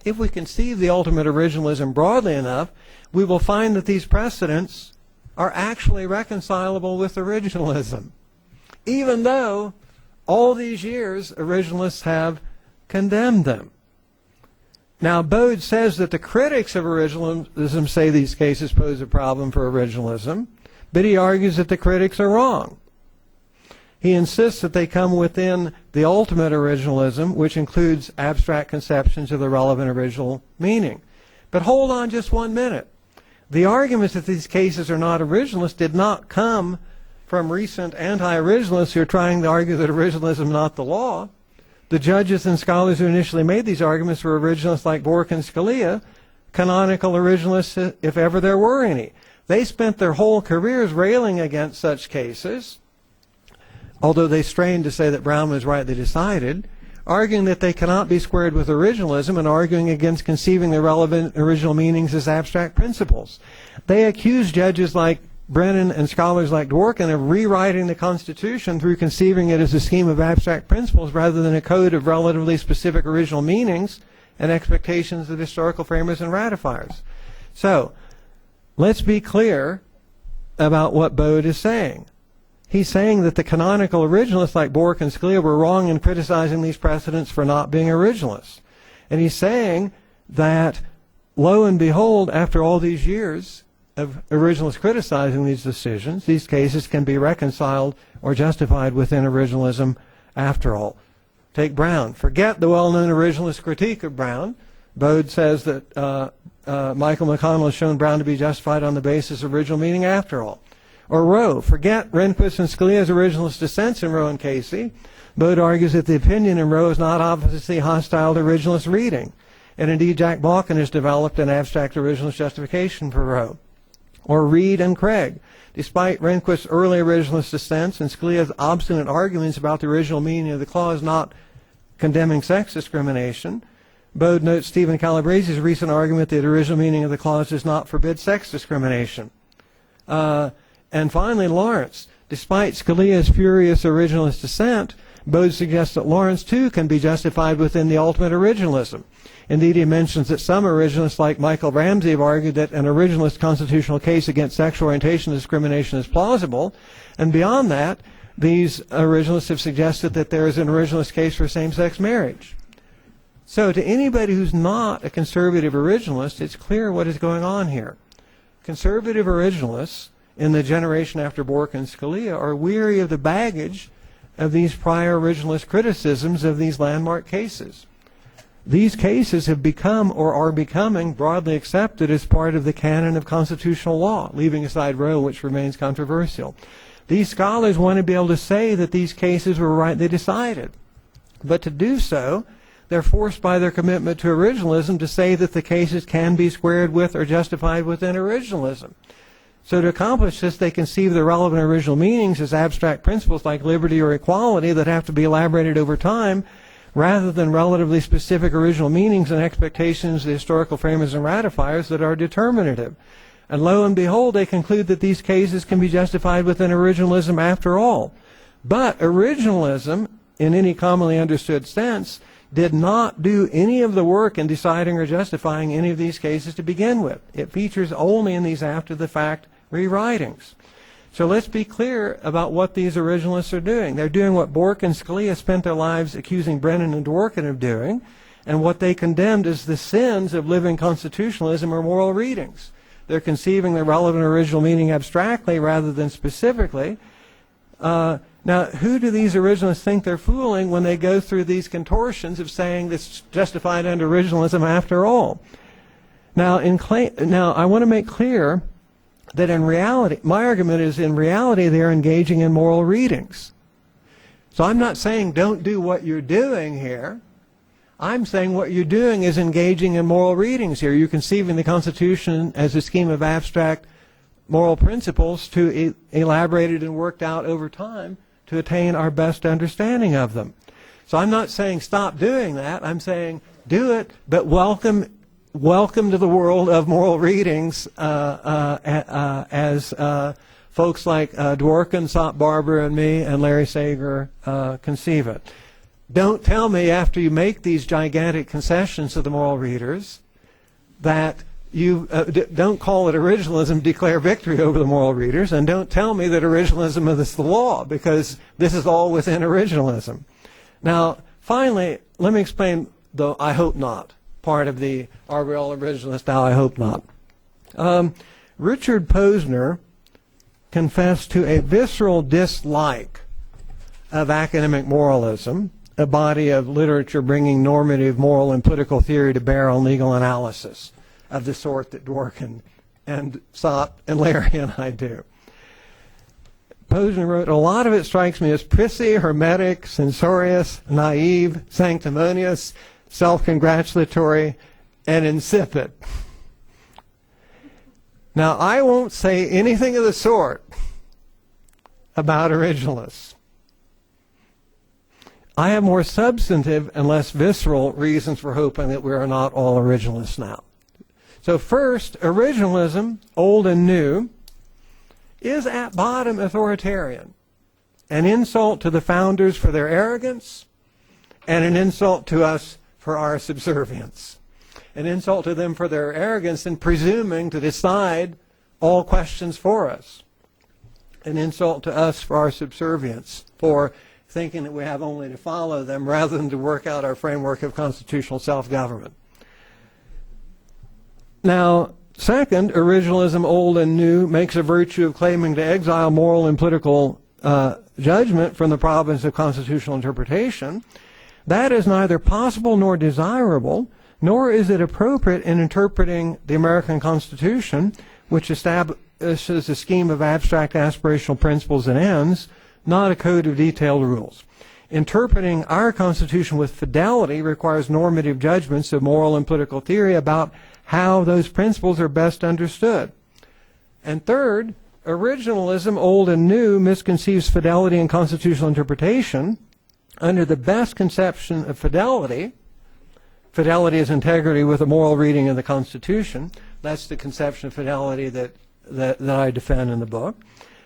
Speaker 2: if we conceive the ultimate originalism broadly enough, we will find that these precedents are actually reconcilable with originalism, even though all these years originalists have condemned them. Now, Bode says that the critics of originalism say these cases pose a problem for originalism, but he argues that the critics are wrong. He insists that they come within the ultimate originalism, which includes abstract conceptions of the relevant original meaning. But hold on just 1 minute. The arguments that these cases are not originalist did not come from recent anti-originalists who are trying to argue that originalism is not the law. The judges and scholars who initially made these arguments were originalists like Bork and Scalia, canonical originalists if ever there were any. They spent their whole careers railing against such cases, although they strained to say that Brown was rightly decided, arguing that they cannot be squared with originalism and arguing against conceiving the relevant original meanings as abstract principles. They accused judges like Brennan and scholars like Dworkin of rewriting the Constitution through conceiving it as a scheme of abstract principles rather than a code of relatively specific original meanings and expectations of historical framers and ratifiers. So, let's be clear about what Bode is saying. He's saying that the canonical originalists like Bork and Scalia were wrong in criticizing these precedents for not being originalists. And he's saying that, lo and behold, after all these years of originalists criticizing these decisions, these cases can be reconciled or justified within originalism after all. Take Brown. Forget the well-known originalist critique of Brown. Bode says that Michael McConnell has shown Brown to be justified on the basis of original meaning after all. Or Roe. Forget Rehnquist and Scalia's originalist dissents in Roe and Casey. Bode argues that the opinion in Roe is not obviously hostile to originalist reading. And indeed, Jack Balkin has developed an abstract originalist justification for Roe. Or Reed and Craig. Despite Rehnquist's early originalist dissents and Scalia's obstinate arguments about the original meaning of the clause not condemning sex discrimination, Bode notes Stephen Calabresi's recent argument that the original meaning of the clause does not forbid sex discrimination. And finally, Lawrence. Despite Scalia's furious originalist dissent, Bode suggests that Lawrence, too, can be justified within the ultimate originalism. Indeed, he mentions that some originalists like Michael Ramsey have argued that an originalist constitutional case against sexual orientation discrimination is plausible. And beyond that, these originalists have suggested that there is an originalist case for same-sex marriage. So to anybody who's not a conservative originalist, it's clear what is going on here. Conservative originalists in the generation after Bork and Scalia are weary of the baggage of these prior originalist criticisms of these landmark cases. These cases have become or are becoming broadly accepted as part of the canon of constitutional law, leaving aside Roe, which remains controversial. These scholars want to be able to say that these cases were rightly decided. But to do so, they're forced by their commitment to originalism to say that the cases can be squared with or justified within originalism. So to accomplish this, they conceive the relevant original meanings as abstract principles like liberty or equality that have to be elaborated over time, rather than relatively specific original meanings and expectations of the historical framers and ratifiers that are determinative. And lo and behold, they conclude that these cases can be justified within originalism after all. But originalism, in any commonly understood sense, did not do any of the work in deciding or justifying any of these cases to begin with. It features only in these after-the-fact rewritings. So let's be clear about what these originalists are doing. They're doing what Bork and Scalia spent their lives accusing Brennan and Dworkin of doing, and what they condemned as the sins of living constitutionalism or moral readings. They're conceiving the relevant original meaning abstractly rather than specifically, Now, who do these originalists think they're fooling when they go through these contortions of saying this justified under originalism after all? Now, I want to make clear that in reality, my argument is in reality they're engaging in moral readings. So I'm not saying don't do what you're doing here. I'm saying what you're doing is engaging in moral readings here. You're conceiving the Constitution as a scheme of abstract moral principles to elaborated and worked out over time to attain our best understanding of them. So I'm not saying stop doing that. I'm saying do it, but welcome to the world of moral readings as folks like Dworkin, Sop Barber, and me, and Larry Sager conceive it. Don't tell me after you make these gigantic concessions to the moral readers that you don't call it originalism, declare victory over the moral readers, and don't tell me that originalism is the law, because this is all within originalism. Now, finally, let me explain the I hope not part of the are we all originalists now, I hope not. Richard Posner confessed to a visceral dislike of academic moralism, a body of literature bringing normative moral and political theory to bear on legal analysis of the sort that Dworkin and Sop and Larry and I do. Posner wrote, a lot of it strikes me as prissy, hermetic, censorious, naive, sanctimonious, self-congratulatory, and insipid. Now, I won't say anything of the sort about originalists. I have more substantive and less visceral reasons for hoping that we are not all originalists now. So first, originalism, old and new, is at bottom authoritarian, an insult to the founders for their arrogance, and an insult to us for our subservience. An insult to them for their arrogance in presuming to decide all questions for us. An insult to us for our subservience, for thinking that we have only to follow them rather than to work out our framework of constitutional self-government. Now, second, originalism, old and new, makes a virtue of claiming to exile moral and political judgment from the province of constitutional interpretation. That is neither possible nor desirable, nor is it appropriate in interpreting the American Constitution, which establishes a scheme of abstract aspirational principles and ends, not a code of detailed rules. Interpreting our Constitution with fidelity requires normative judgments of moral and political theory about how those principles are best understood. And third, originalism, old and new, misconceives fidelity in constitutional interpretation under the best conception of fidelity. Fidelity is integrity with a moral reading of the Constitution. That's the conception of fidelity that I defend in the book.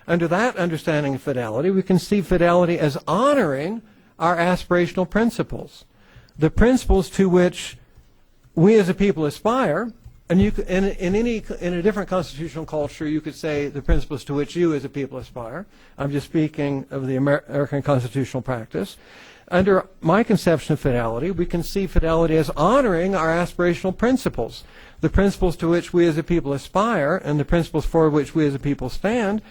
Speaker 2: Under that understanding of fidelity, we conceive fidelity as honoring our aspirational principles, the principles to which we as a people aspire. And you could, in a different constitutional culture, you could say the principles to which you as a people aspire. I'm just speaking of the American constitutional practice. Under my conception of fidelity, we conceive fidelity as honoring our aspirational principles, the principles to which we as a people aspire and the principles for which we as a people stand,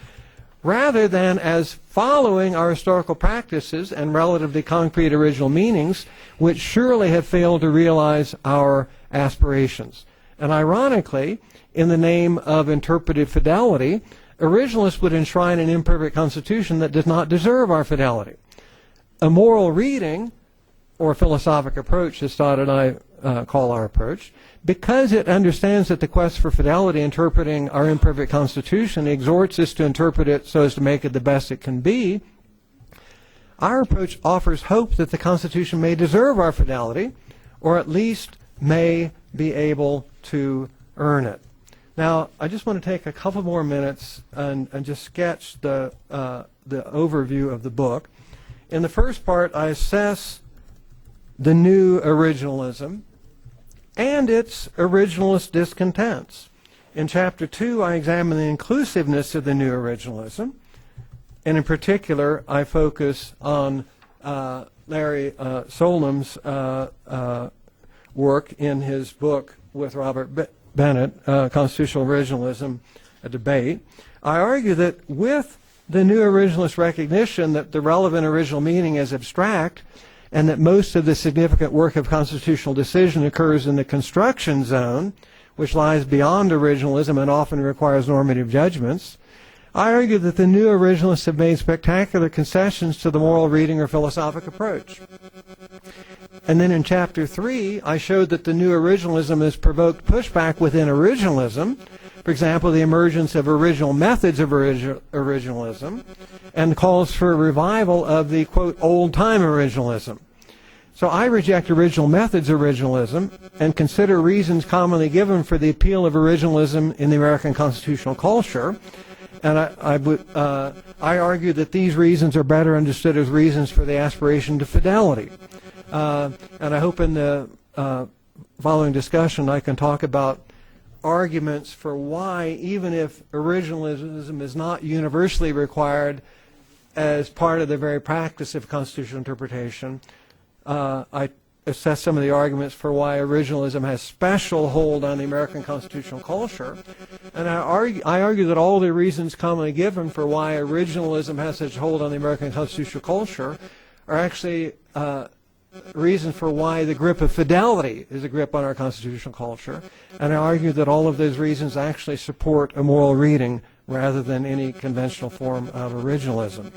Speaker 2: rather than as following our historical practices and relatively concrete original meanings, which surely have failed to realize our aspirations. And ironically, in the name of interpretive fidelity, originalists would enshrine an imperfect constitution that does not deserve our fidelity. A moral reading, or philosophic approach, as Todd and I call our approach, because it understands that the quest for fidelity interpreting our imperfect constitution exhorts us to interpret it so as to make it the best it can be, our approach offers hope that the Constitution may deserve our fidelity, or at least may be able to earn it. Now, I just want to take a couple more minutes and just sketch the overview of the book. In the first part, I assess the new originalism and its originalist discontents. In Chapter 2, I examine the inclusiveness of the new originalism, and in particular, I focus on Larry Solom's work in his book with Robert Bennett, Constitutional Originalism, a Debate. I argue that with the new originalist recognition that the relevant original meaning is abstract and that most of the significant work of constitutional decision occurs in the construction zone, which lies beyond originalism and often requires normative judgments, I argue that the new originalists have made spectacular concessions to the moral reading or philosophic approach. And then in Chapter 3, I showed that the new originalism has provoked pushback within originalism, for example, the emergence of original methods of originalism, and calls for a revival of the, quote, old-time originalism. So I reject original methods originalism and consider reasons commonly given for the appeal of originalism in the American constitutional culture. And I argue that these reasons are better understood as reasons for the aspiration to fidelity. And I hope in the following discussion I can talk about arguments for why, even if originalism is not universally required as part of the very practice of constitutional interpretation, I assess some of the arguments for why originalism has special hold on the American constitutional culture. And I argue that all the reasons commonly given for why originalism has such hold on the American constitutional culture are actually reasons for why the grip of fidelity is a grip on our constitutional culture. And I argue that all of those reasons actually support a moral reading rather than any conventional form of originalism.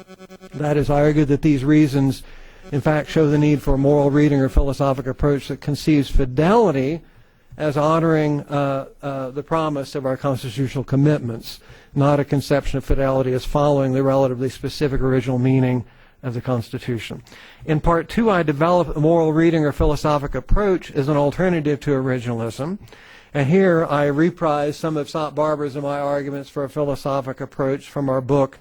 Speaker 2: That is, I argue that these reasons in fact show the need for a moral reading or philosophic approach that conceives fidelity as honoring the promise of our constitutional commitments, not a conception of fidelity as following the relatively specific original meaning of the Constitution. In Part 2, I develop a moral reading or philosophic approach as an alternative to originalism. And here I reprise some of Scott Barber's and my arguments for a philosophic approach from our book,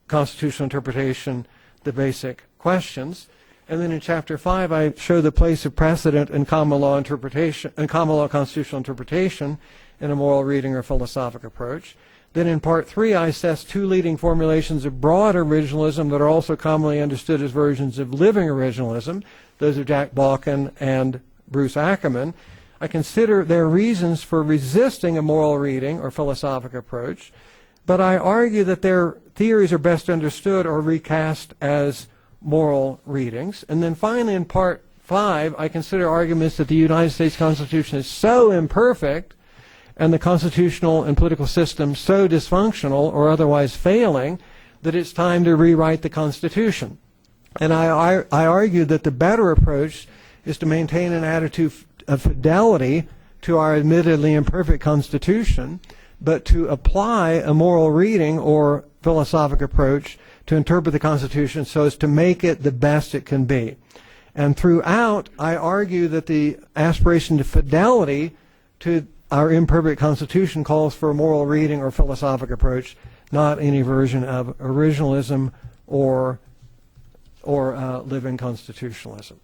Speaker 2: Constitutional Interpretation, The Basic Questions. And then in Chapter 5, I show the place of precedent in common law interpretation, in common law constitutional interpretation in a moral reading or philosophic approach. Then in Part 3, I assess two leading formulations of broad originalism that are also commonly understood as versions of living originalism, those of Jack Balkin and Bruce Ackerman. I consider their reasons for resisting a moral reading or philosophic approach, but I argue that their theories are best understood or recast as moral readings. And then finally in Part 5, I consider arguments that the United States Constitution is so imperfect and the constitutional and political system so dysfunctional or otherwise failing that it's time to rewrite the Constitution. And I argue that the better approach is to maintain an attitude of fidelity to our admittedly imperfect Constitution, but to apply a moral reading or philosophic approach to interpret the Constitution so as to make it the best it can be. And throughout, I argue that the aspiration to fidelity to our imperfect Constitution calls for a moral reading or philosophic approach, not any version of originalism or living constitutionalism.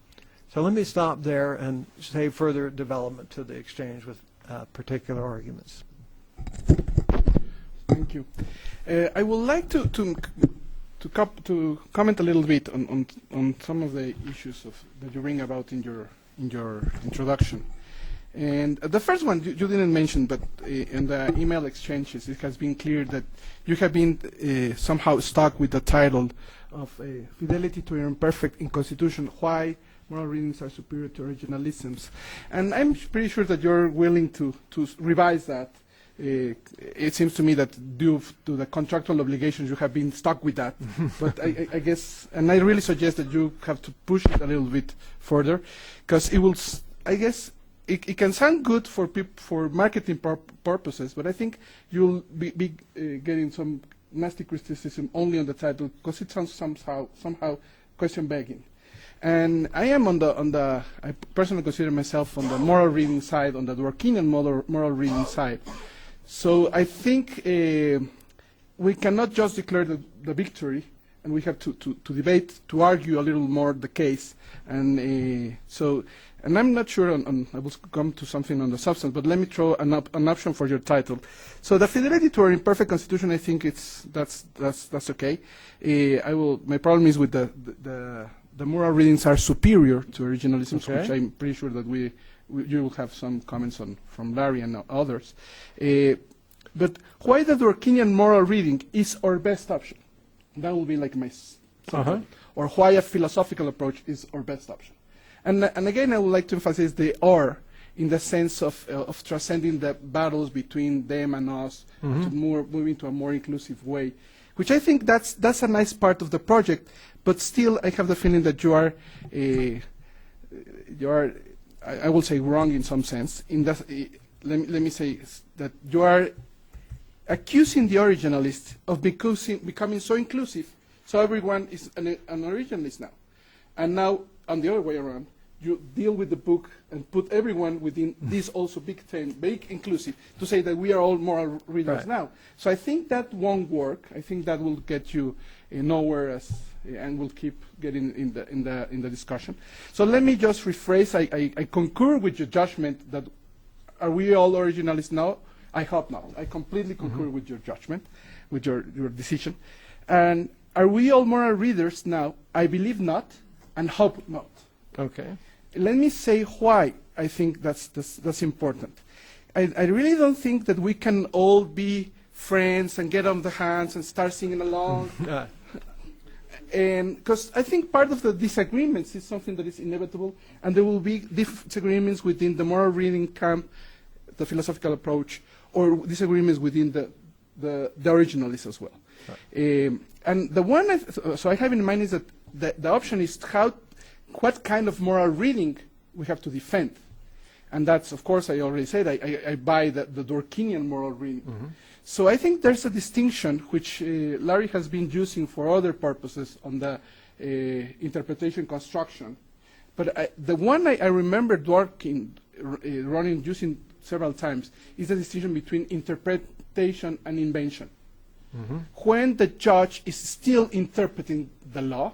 Speaker 2: So let me stop there and save further development to the exchange with particular arguments.
Speaker 1: Thank you. I would like to comment a little bit on some of the issues that you bring about in your introduction. And the first one you didn't mention, but in the email exchanges, it has been clear that you have been somehow stuck with the title of Fidelity to Your Imperfect in Constitution, Why Moral Readings Are Superior to Originalisms. And I'm pretty sure that you're willing to revise that. It seems to me that due to the contractual obligations, you have been stuck with that. But I guess, and I really suggest that you have to push it a little bit further, because it will, I guess, it can sound good for marketing purposes, but I think you'll be getting some nasty criticism only on the title, because it sounds somehow question begging. And I am I personally consider myself on the moral reading side, on the Dworkinian moral reading side. So I think we cannot just declare the victory, and we have to debate, to argue a little more the case. And and I'm not sure I will come to something on the substance, but let me throw an option for your title. So the fidelity to our imperfect Constitution, I think that's okay. My problem is with the moral readings are superior to originalism,
Speaker 2: okay,
Speaker 1: which I'm pretty sure that you will have some comments on from Larry and others. But why the Dworkinian moral reading is our best option? That will be like my or why a philosophical approach is our best option. And again, I would like to emphasize the "or" in the sense of transcending the battles between them and us, to moving to a more inclusive way, which I think that's a nice part of the project. But still, I have the feeling that you are, I will say, wrong in some sense. In that, let me say that you are accusing the originalists of becoming so inclusive, so everyone is an originalist now. And now, on the other way around, you deal with the book and put everyone within this also big term, big inclusive, to say that we are all moral readers now. So I think that won't work. I think that will get you nowhere, and will keep getting in the discussion. So let me just rephrase. I concur with your judgment that are we all originalists now? I hope not. I completely concur with your judgment, with your decision. And are we all moral readers now? I believe not, and hope not.
Speaker 2: Okay.
Speaker 1: Let me say why I think that's important. I really don't think that we can all be friends and get on the hands and start singing along. And because I think part of the disagreements is something that is inevitable, and there will be disagreements within the moral reading camp, the philosophical approach, or disagreements within the originalists as well. Right. And the one so I have in mind is that the option is what kind of moral reading we have to defend. And that's, of course, I already said, I buy the Dworkinian moral reading. So I think there's a distinction which Larry has been using for other purposes on the interpretation construction. But the one I remember Dworkin running using several times is the distinction between interpretation and invention. When the judge is still interpreting the law,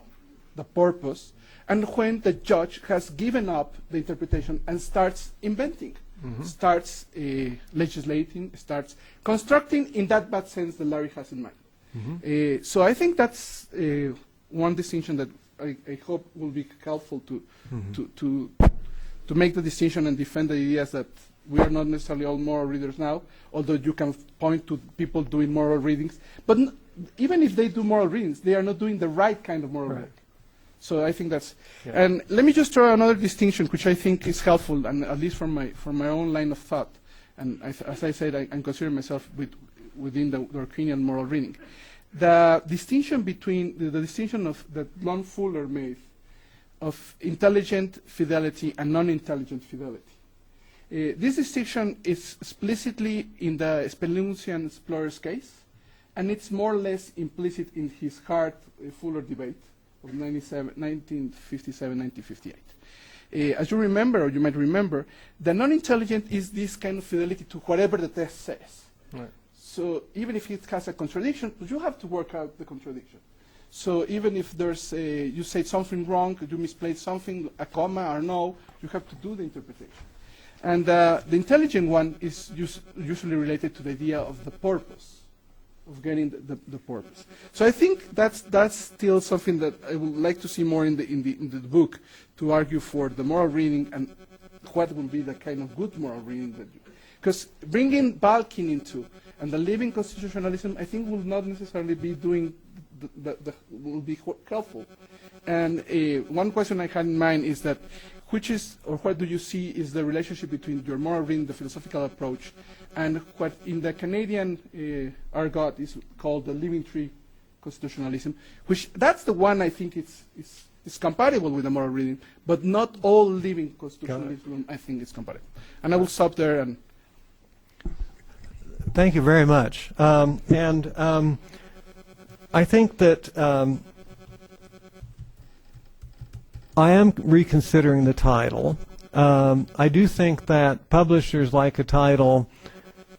Speaker 1: the purpose, and when the judge has given up the interpretation and starts inventing, starts legislating, starts constructing in that bad sense that Larry has in mind. So I think that's one distinction that I hope will be helpful to make the distinction and defend the ideas that we are not necessarily all moral readers now, although you can point to people doing moral readings. But even if they do moral readings, they are not doing the right kind of moral reading. So I think that's, and let me just draw another distinction, which I think is helpful, and at least from my own line of thought. And as I said, I consider myself within the Dworkinian moral reading. The distinction between the distinction of that Lon Fuller made of intelligent fidelity and non-intelligent fidelity. This distinction is explicitly in the Spelunzian explorer's case, and it's more or less implicit in his Hart-Fuller debate of 1957-1958. As you remember, or you might remember, the non-intelligent is this kind of fidelity to whatever the test says. Right. So even if it has a contradiction, you have to work out the contradiction. So even if there's you say something wrong, you misplaced something, a comma or no, you have to do the interpretation. And the intelligent one is usually related to the idea of the purpose, of getting the purpose. So I think that's still something that I would like to see more in the book, to argue for the moral reading and what will be the kind of good moral reading that you. Because bringing Balkin into and the living constitutionalism, I think will not necessarily be doing will be helpful. And one question I had in mind is that which is, or what do you see is the relationship between your moral reading, the philosophical approach, and what in the Canadian argot is called the living tree constitutionalism, which that's the one I think is compatible with the moral reading, but not all living constitutionalism I think is compatible. And I will stop there. And
Speaker 2: thank you very much. I think that I am reconsidering the title. I do think that publishers like a title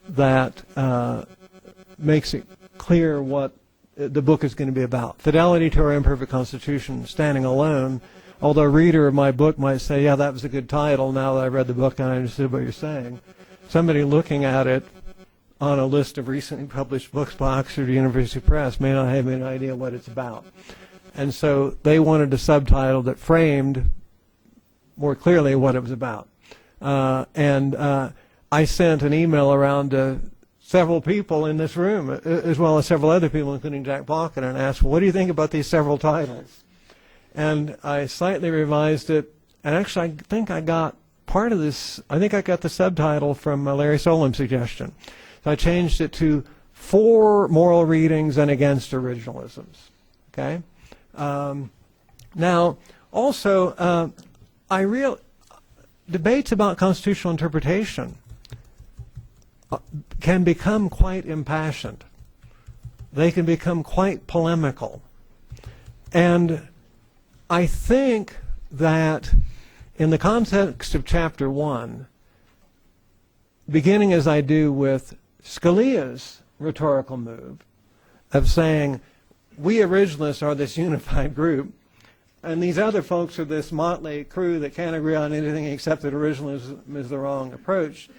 Speaker 2: that makes it clear what the book is going to be about. Fidelity to Our Imperfect Constitution, standing alone, although a reader of my book might say, yeah, that was a good title, now that I read the book and I understood what you're saying. Somebody looking at it on a list of recently published books by Oxford University Press may not have any idea what it's about. And so they wanted a subtitle that framed more clearly what it was about. I sent an email around to several people in this room, as well as several other people, including Jack Balkin, and asked, well, what do you think about these several titles? And I slightly revised it, and actually I think I got part of this, I think I got the subtitle from Larry Solim's suggestion. So I changed it to For Moral Readings and Against Originalisms. Okay? Now, also, debates about constitutional interpretation can become quite impassioned. They can become quite polemical. And I think that in the context of Chapter 1, beginning as I do with Scalia's rhetorical move of saying, we originalists are this unified group, and these other folks are this motley crew that can't agree on anything except that originalism is the wrong approach.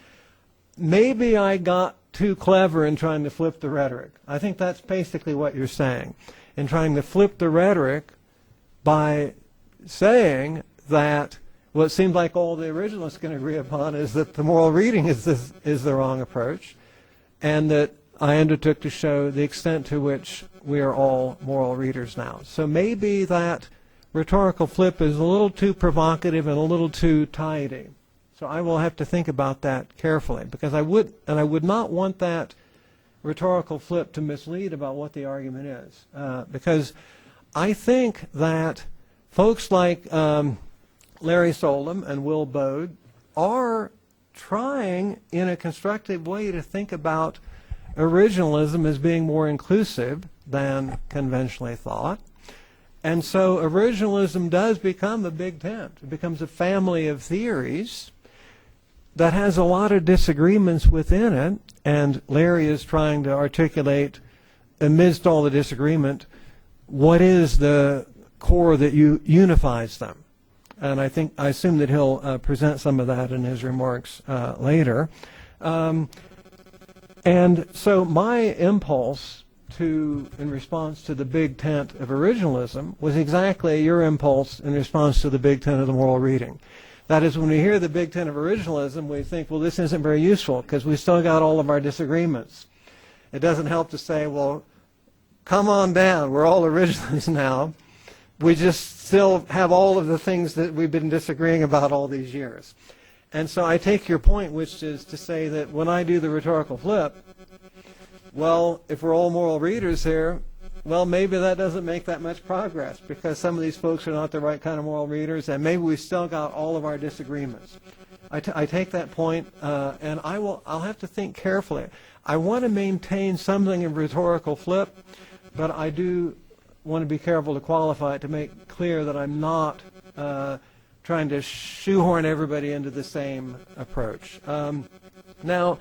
Speaker 2: Maybe I got too clever in trying to flip the rhetoric. I think that's basically what you're saying. In trying to flip the rhetoric by saying that what seemed like all the originalists can agree upon is that the moral reading is the wrong approach, and that I undertook to show the extent to which we are all moral readers now. So maybe that rhetorical flip is a little too provocative and a little too tidy. So I will have to think about that carefully, because I would not want that rhetorical flip to mislead about what the argument is, because I think that folks like Larry Solim and Will Bode are trying in a constructive way to think about originalism as being more inclusive than conventionally thought. And so originalism does become a big tent. It becomes a family of theories that has a lot of disagreements within it, and Larry is trying to articulate, amidst all the disagreement, what is the core that unifies them. And I assume that he'll present some of that in his remarks later. And so my impulse in response to the big tent of originalism was exactly your impulse in response to the big tent of the moral reading. That is, when we hear the big tent of originalism, we think, well, this isn't very useful because we still got all of our disagreements. It doesn't help to say, well, come on down, we're all originalists now. We just still have all of the things that we've been disagreeing about all these years. And so I take your point, which is to say that when I do the rhetorical flip, well, if we're all moral readers here, well, maybe that doesn't make that much progress because some of these folks are not the right kind of moral readers, and maybe we still got all of our disagreements. I take that point, and I'll have to think carefully. I want to maintain something of rhetorical flip, but I do want to be careful to qualify it to make clear that I'm not trying to shoehorn everybody into the same approach. Now,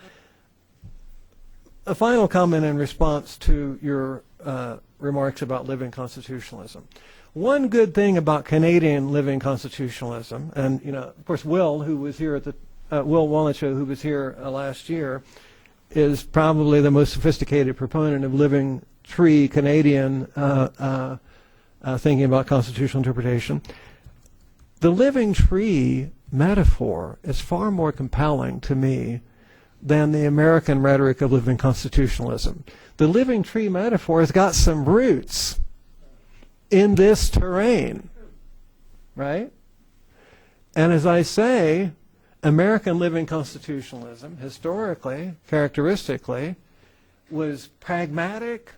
Speaker 2: a final comment in response to your remarks about living constitutionalism. One good thing about Canadian living constitutionalism, and of course, Will, who was here at the Will Wallenshaw, who was here last year, is probably the most sophisticated proponent of living tree Canadian thinking about constitutional interpretation. The living tree metaphor is far more compelling to me than the American rhetoric of living constitutionalism. The living tree metaphor has got some roots in this terrain, right? And as I say, American living constitutionalism, historically, characteristically, was pragmatic,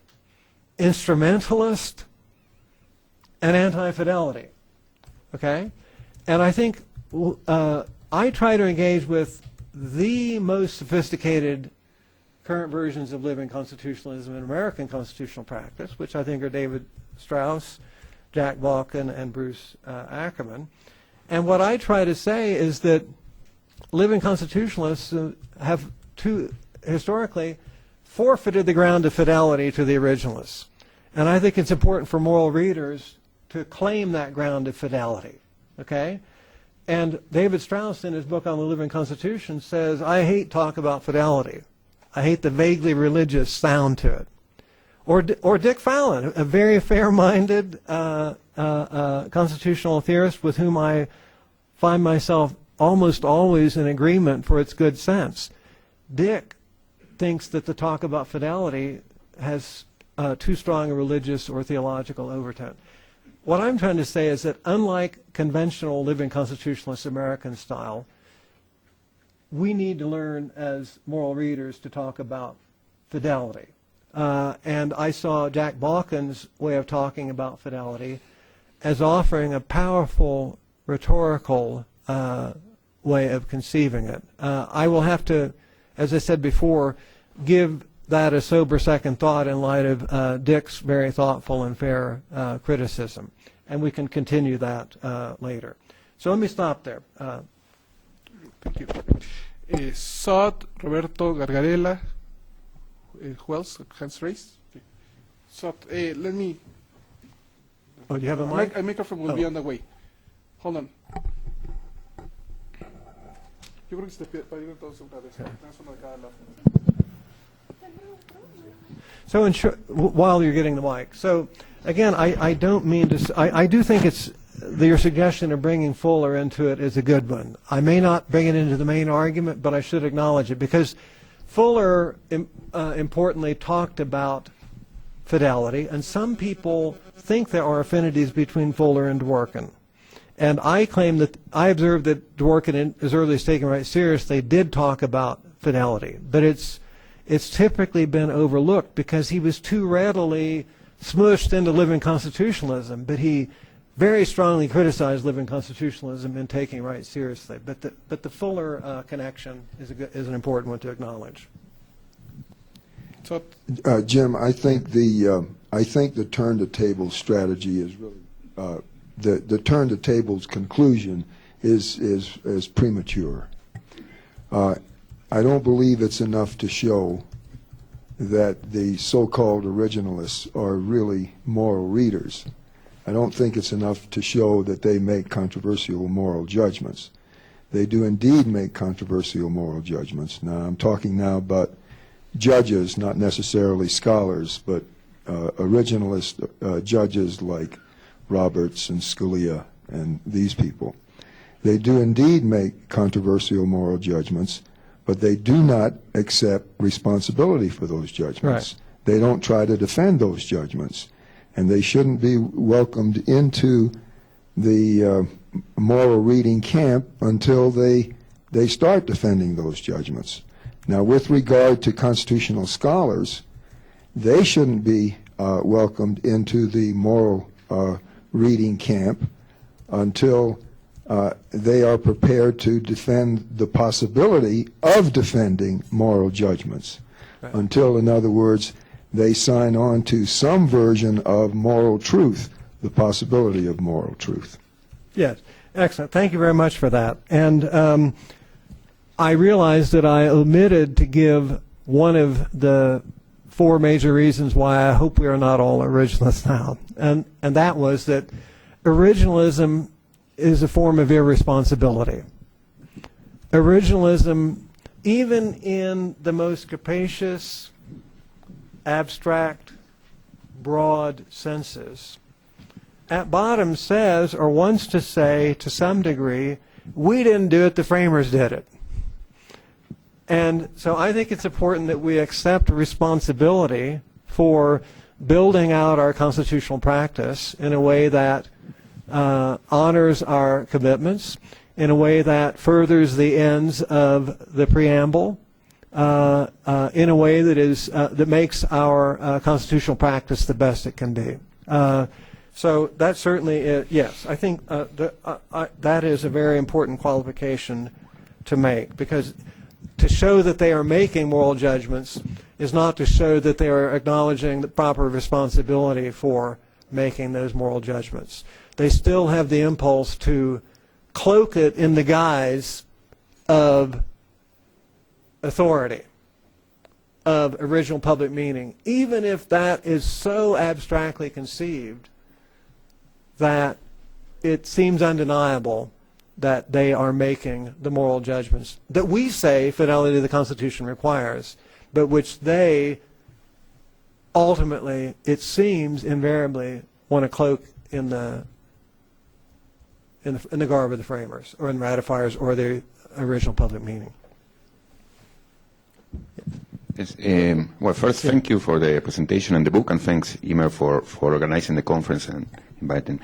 Speaker 2: instrumentalist, and anti-fidelity, okay? And I think I try to engage with the most sophisticated current versions of living constitutionalism in American constitutional practice, which I think are David Strauss, Jack Balkin, and Bruce Ackerman. And what I try to say is that living constitutionalists have historically forfeited the ground of fidelity to the originalists. And I think it's important for moral readers to claim that ground of fidelity, okay? And David Strauss, in his book on the Living Constitution, says, I hate talk about fidelity. I hate the vaguely religious sound to it. Or Dick Fallon, a very fair-minded constitutional theorist with whom I find myself almost always in agreement for its good sense. Dick thinks that the talk about fidelity has too strong a religious or theological overtone. What I'm trying to say is that unlike conventional living constitutionalist American style, we need to learn as moral readers to talk about fidelity. And I saw Jack Balkin's way of talking about fidelity as offering a powerful rhetorical way of conceiving it. I will have to, as I said before, give that a sober second thought in light of Dick's very thoughtful and fair criticism. And we can continue that later. So let me stop there.
Speaker 1: Thank you. Sot, Roberto Gargarella, who else? Hands raised? Okay. Sot, let me...
Speaker 2: Oh, do you have a mic?
Speaker 1: A microphone will be on the way. Hold on. Yo creo que se te va a ir todos una vez. Tenemos uno de cada lado.
Speaker 2: So while you're getting the mic, so again, I don't mean to. I do think it's your suggestion of bringing Fuller into it is a good one. I may not bring it into the main argument, but I should acknowledge it because Fuller importantly talked about fidelity, and some people think there are affinities between Fuller and Dworkin. And I claim that I observed that Dworkin, in his earliest Taking Right Seriously, did talk about fidelity, but it's typically been overlooked because he was too readily smushed into living constitutionalism, but he very strongly criticized living constitutionalism in Taking Right Seriously. But the Fuller connection is an important one to acknowledge.
Speaker 1: So,
Speaker 3: Jim, I think the turn the table strategy is really the turn the tables conclusion is premature. I don't believe it's enough to show that the so-called originalists are really moral readers. I don't think it's enough to show that they make controversial moral judgments. They do indeed make controversial moral judgments. Now, I'm talking now about judges, not necessarily scholars, but originalist judges like Roberts and Scalia and these people. They do indeed make controversial moral judgments, but they do not accept responsibility for those judgments.
Speaker 2: Right.
Speaker 3: They don't try to defend those judgments, and they shouldn't be welcomed into the moral reading camp until they start defending those judgments. Now, with regard to constitutional scholars, they shouldn't be welcomed into the moral reading camp until they are prepared to defend the possibility of defending moral judgments. Right. Until, in other words, they sign on to some version of moral truth, the possibility of moral truth.
Speaker 2: Yes, excellent. Thank you very much for that. And I realized that I omitted to give one of the four major reasons why I hope we are not all originalists now. And that was that originalism is a form of irresponsibility. Originalism, even in the most capacious, abstract, broad senses, at bottom says or wants to say to some degree, we didn't do it, the framers did it. And so I think it's important that we accept responsibility for building out our constitutional practice in a way that honors our commitments, in a way that furthers the ends of the preamble, in a way that is that makes our constitutional practice the best it can be. So that certainly is, yes, I think that is a very important qualification to make, because to show that they are making moral judgments is not to show that they are acknowledging the proper responsibility for making those moral judgments. They still have the impulse to cloak it in the guise of authority, of original public meaning, even if that is so abstractly conceived that it seems undeniable that they are making the moral judgments that we say fidelity to the Constitution requires, but which they ultimately, it seems, invariably want to cloak in the garb of the framers, or in ratifiers, or the original public meaning.
Speaker 4: Yes, well, first, thank you for the presentation and the book, and thanks, Emer, for organizing the conference and inviting.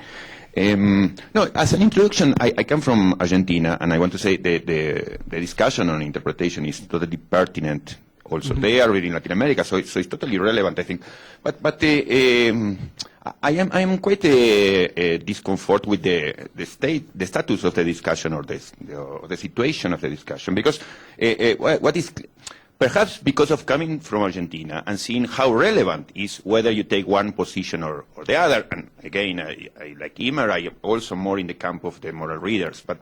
Speaker 4: No, as an introduction, I come from Argentina, and I want to say the discussion on interpretation is totally pertinent also there, in Latin America, so it's totally relevant, I think. But I am quite discomfort with the status of the discussion or the situation of the discussion, because what is perhaps because of coming from Argentina and seeing how relevant is whether you take one position or the other. And again, I like Emer, I am also more in the camp of the moral readers. But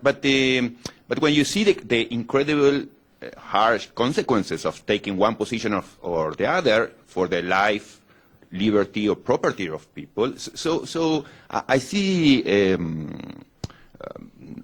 Speaker 4: when you see the incredible harsh consequences of taking one position or the other for the life, liberty, or property of people, so I see.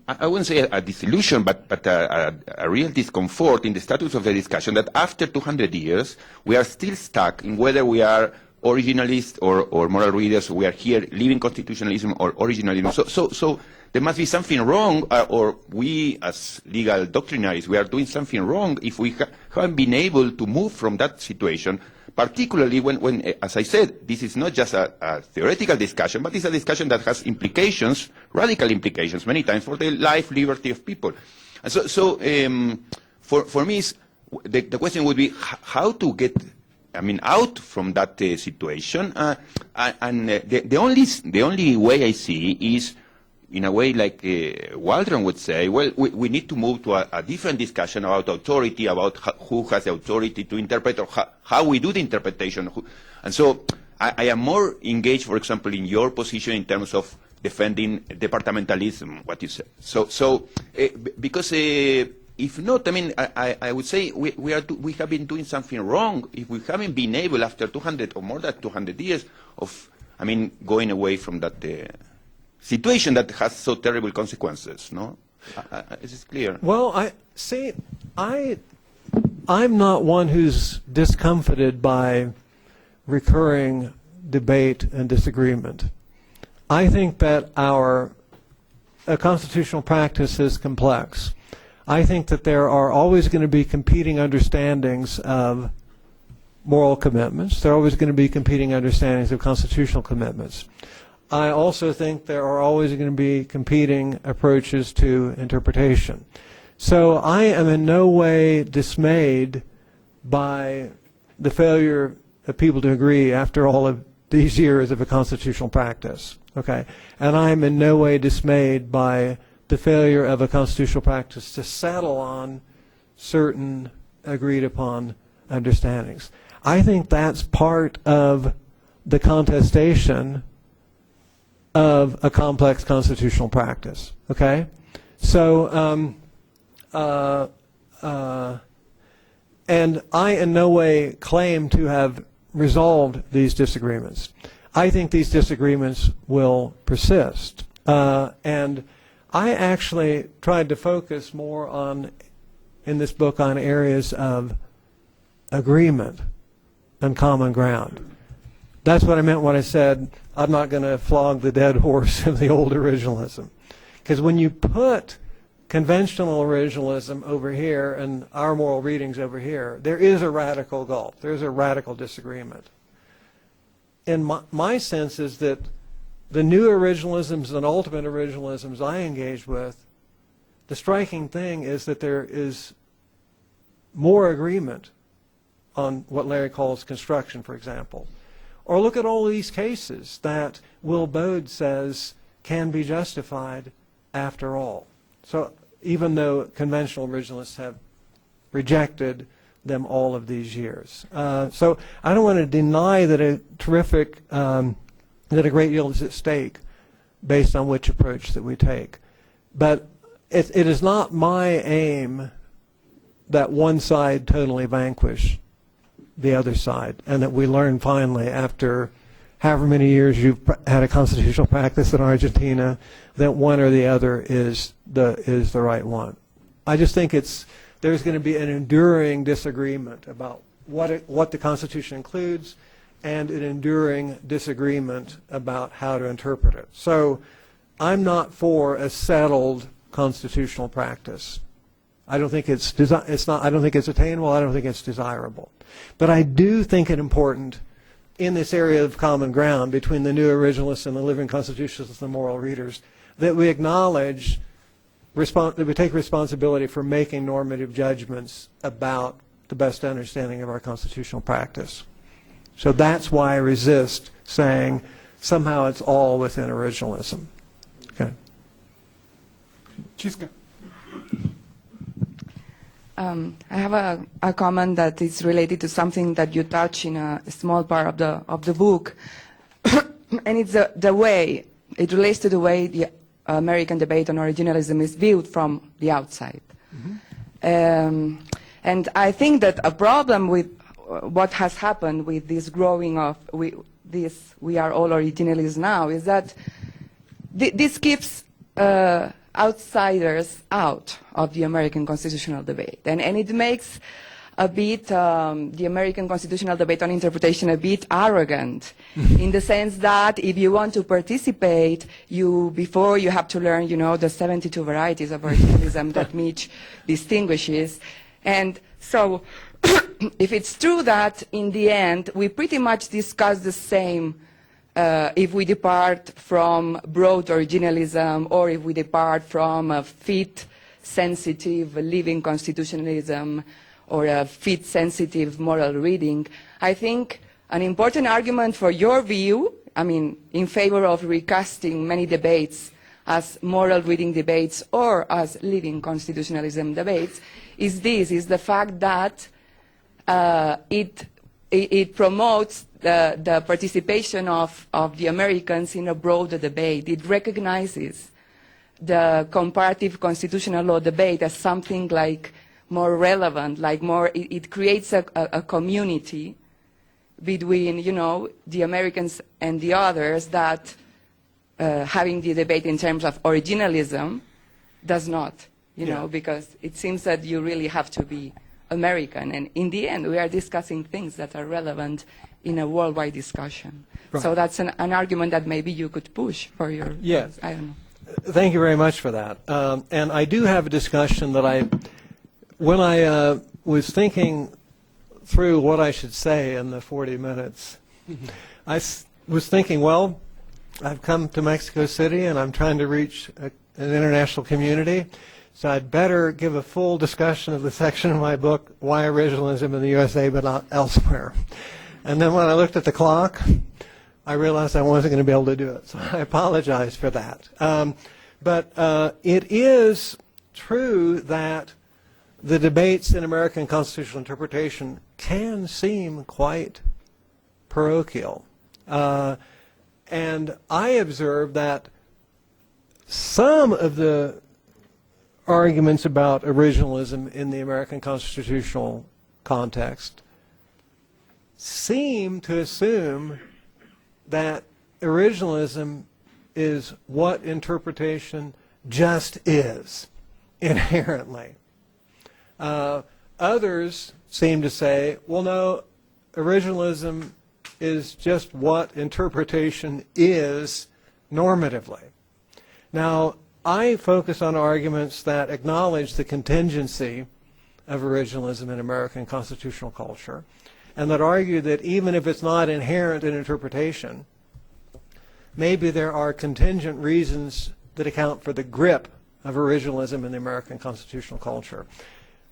Speaker 4: I wouldn't say a disillusion, but a real discomfort in the status of the discussion that after 200 years, we are still stuck in whether we are originalists or moral readers, we are here living constitutionalism or originalism. So there must be something wrong, or we as legal doctrinaries, we are doing something wrong if we haven't been able to move from that situation, particularly when, as I said, this is not just a theoretical discussion, but it's a discussion that has implications, radical implications, many times for the life, liberty of people. And so for me, the question would be how to get, out from that situation. And the only way I see is, in a way like Waldron would say, well, we need to move to a different discussion about authority, about who has the authority to interpret, or how we do the interpretation. And so I am more engaged, for example, in your position in terms of defending departmentalism, what you said. So because if not, I would say we have been doing something wrong if we haven't been able, after 200 or more than 200 years of, going away from that situation that has so terrible consequences, no? Is this clear?
Speaker 2: Well, I'm not one who's discomfited by recurring debate and disagreement. I think that our constitutional practice is complex. I think that there are always going to be competing understandings of moral commitments. There are always going to be competing understandings of constitutional commitments. I also think there are always going to be competing approaches to interpretation. So I am in no way dismayed by the failure of people to agree after all of these years of a constitutional practice. Okay? And I am in no way dismayed by the failure of a constitutional practice to settle on certain agreed upon understandings. I think that's part of the contestation of a complex constitutional practice. Okay? So, and I in no way claim to have resolved these disagreements. I think these disagreements will persist. And I actually tried to focus more on, in this book, on areas of agreement and common ground. That's what I meant when I said I'm not going to flog the dead horse of the old originalism. Because when you put conventional originalism over here and our moral readings over here, there is a radical gulf. There is a radical disagreement. And my sense is that the new originalisms and ultimate originalisms I engage with, the striking thing is that there is more agreement on what Larry calls construction, for example. Or look at all these cases that Will Bode says can be justified after all. So even though conventional originalists have rejected them all of these years. So I don't want to deny that that a great deal is at stake based on which approach that we take. But it is not my aim that one side totally vanquish the other side, and that we learn finally, after however many years you've had a constitutional practice in Argentina, that one or the other is the right one. I just think there's going to be an enduring disagreement about what the Constitution includes, and an enduring disagreement about how to interpret it. So I'm not for a settled constitutional practice. I don't think it's I don't think it's attainable. I don't think it's desirable. But I do think it important in this area of common ground between the new originalists and the living constitutionalists and the moral readers that we acknowledge that we take responsibility for making normative judgments about the best understanding of our constitutional practice. So that's why I resist saying somehow it's all within originalism. Okay.
Speaker 1: Chisca.
Speaker 5: I have a comment that is related to something that you touch in a small part of the book, and it's the way it relates to the way the American debate on originalism is viewed from the outside. Mm-hmm. And I think that a problem with what has happened with this growing of we are all originalists now is that this keeps outsiders out of the American constitutional debate, and it makes a bit the American constitutional debate on interpretation a bit arrogant, in the sense that if you want to participate, before you have to learn, the 72 varieties of originalism that Mitch distinguishes, and so if it's true that in the end we pretty much discuss the same. If we depart from broad originalism, or if we depart from a fit-sensitive living constitutionalism, or a fit-sensitive moral reading, I think an important argument for your view, in favor of recasting many debates as moral reading debates or as living constitutionalism debates, is the fact that it promotes the participation of the Americans in a broader debate. It recognizes the comparative constitutional law debate as something like more relevant, it creates a community between, the Americans and the others that having the debate in terms of originalism does not, because it seems that you really have to be American, and in the end we are discussing things that are relevant in a worldwide discussion. Right. So that's an argument that maybe you could push for your...
Speaker 2: Yes.
Speaker 5: I don't know.
Speaker 2: Thank you very much for that. And I do have a discussion that when I was thinking through what I should say in the 40 minutes, I was thinking, well, I've come to Mexico City and I'm trying to reach an international community, so I'd better give a full discussion of the section of my book, Why Originalism in the USA but Not Elsewhere. And then when I looked at the clock, I realized I wasn't going to be able to do it, so I apologize for that. But it is true that the debates in American constitutional interpretation can seem quite parochial. And I observe that some of the arguments about originalism in the American constitutional context seem to assume that originalism is what interpretation just is inherently. Others seem to say, well, no, originalism is just what interpretation is normatively. Now, I focus on arguments that acknowledge the contingency of originalism in American constitutional culture, and that argue that even if it's not inherent in interpretation, maybe there are contingent reasons that account for the grip of originalism in the American constitutional culture.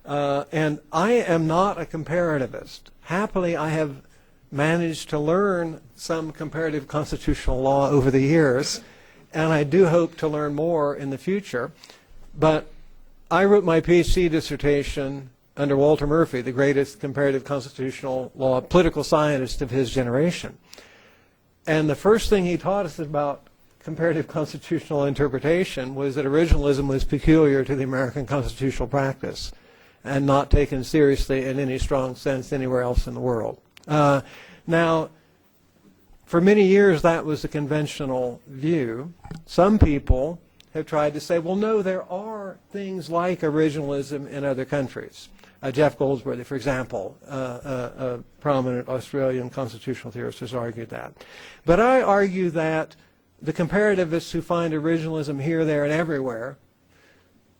Speaker 2: And I am not a comparativist. Happily, I have managed to learn some comparative constitutional law over the years, and I do hope to learn more in the future. But I wrote my PhD dissertation under Walter Murphy, the greatest comparative constitutional law political scientist of his generation. And the first thing he taught us about comparative constitutional interpretation was that originalism was peculiar to the American constitutional practice and not taken seriously in any strong sense anywhere else in the world. Now, for many years that was the conventional view. Some people have tried to say, well, no, there are things like originalism in other countries. Jeff Goldsworthy, for example, a prominent Australian constitutional theorist, has argued that. But I argue that the comparativists who find originalism here, there, and everywhere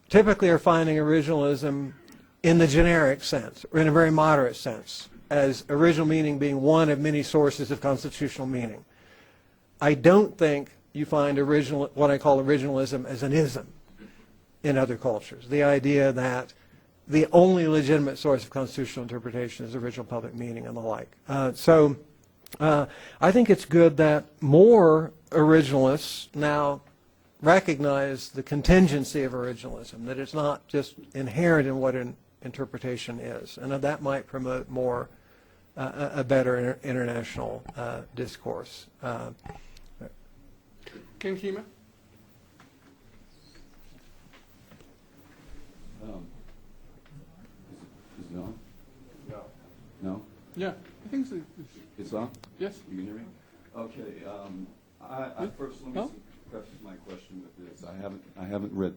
Speaker 2: typically are finding originalism in the generic sense, or in a very moderate sense, as original meaning being one of many sources of constitutional meaning. I don't think you find what I call originalism as an ism in other cultures. The idea that the only legitimate source of constitutional interpretation is original public meaning and the like. So I think it's good that more originalists now recognize the contingency of originalism, that it's not just inherent in what an interpretation is, and that might promote more a better international discourse.
Speaker 1: Ken Hima?
Speaker 6: Is it on? No. No?
Speaker 1: Yeah, I think so.
Speaker 6: It's on?
Speaker 1: Yes.
Speaker 6: You can hear me? Okay. I first let me preface my question with this. I haven't read.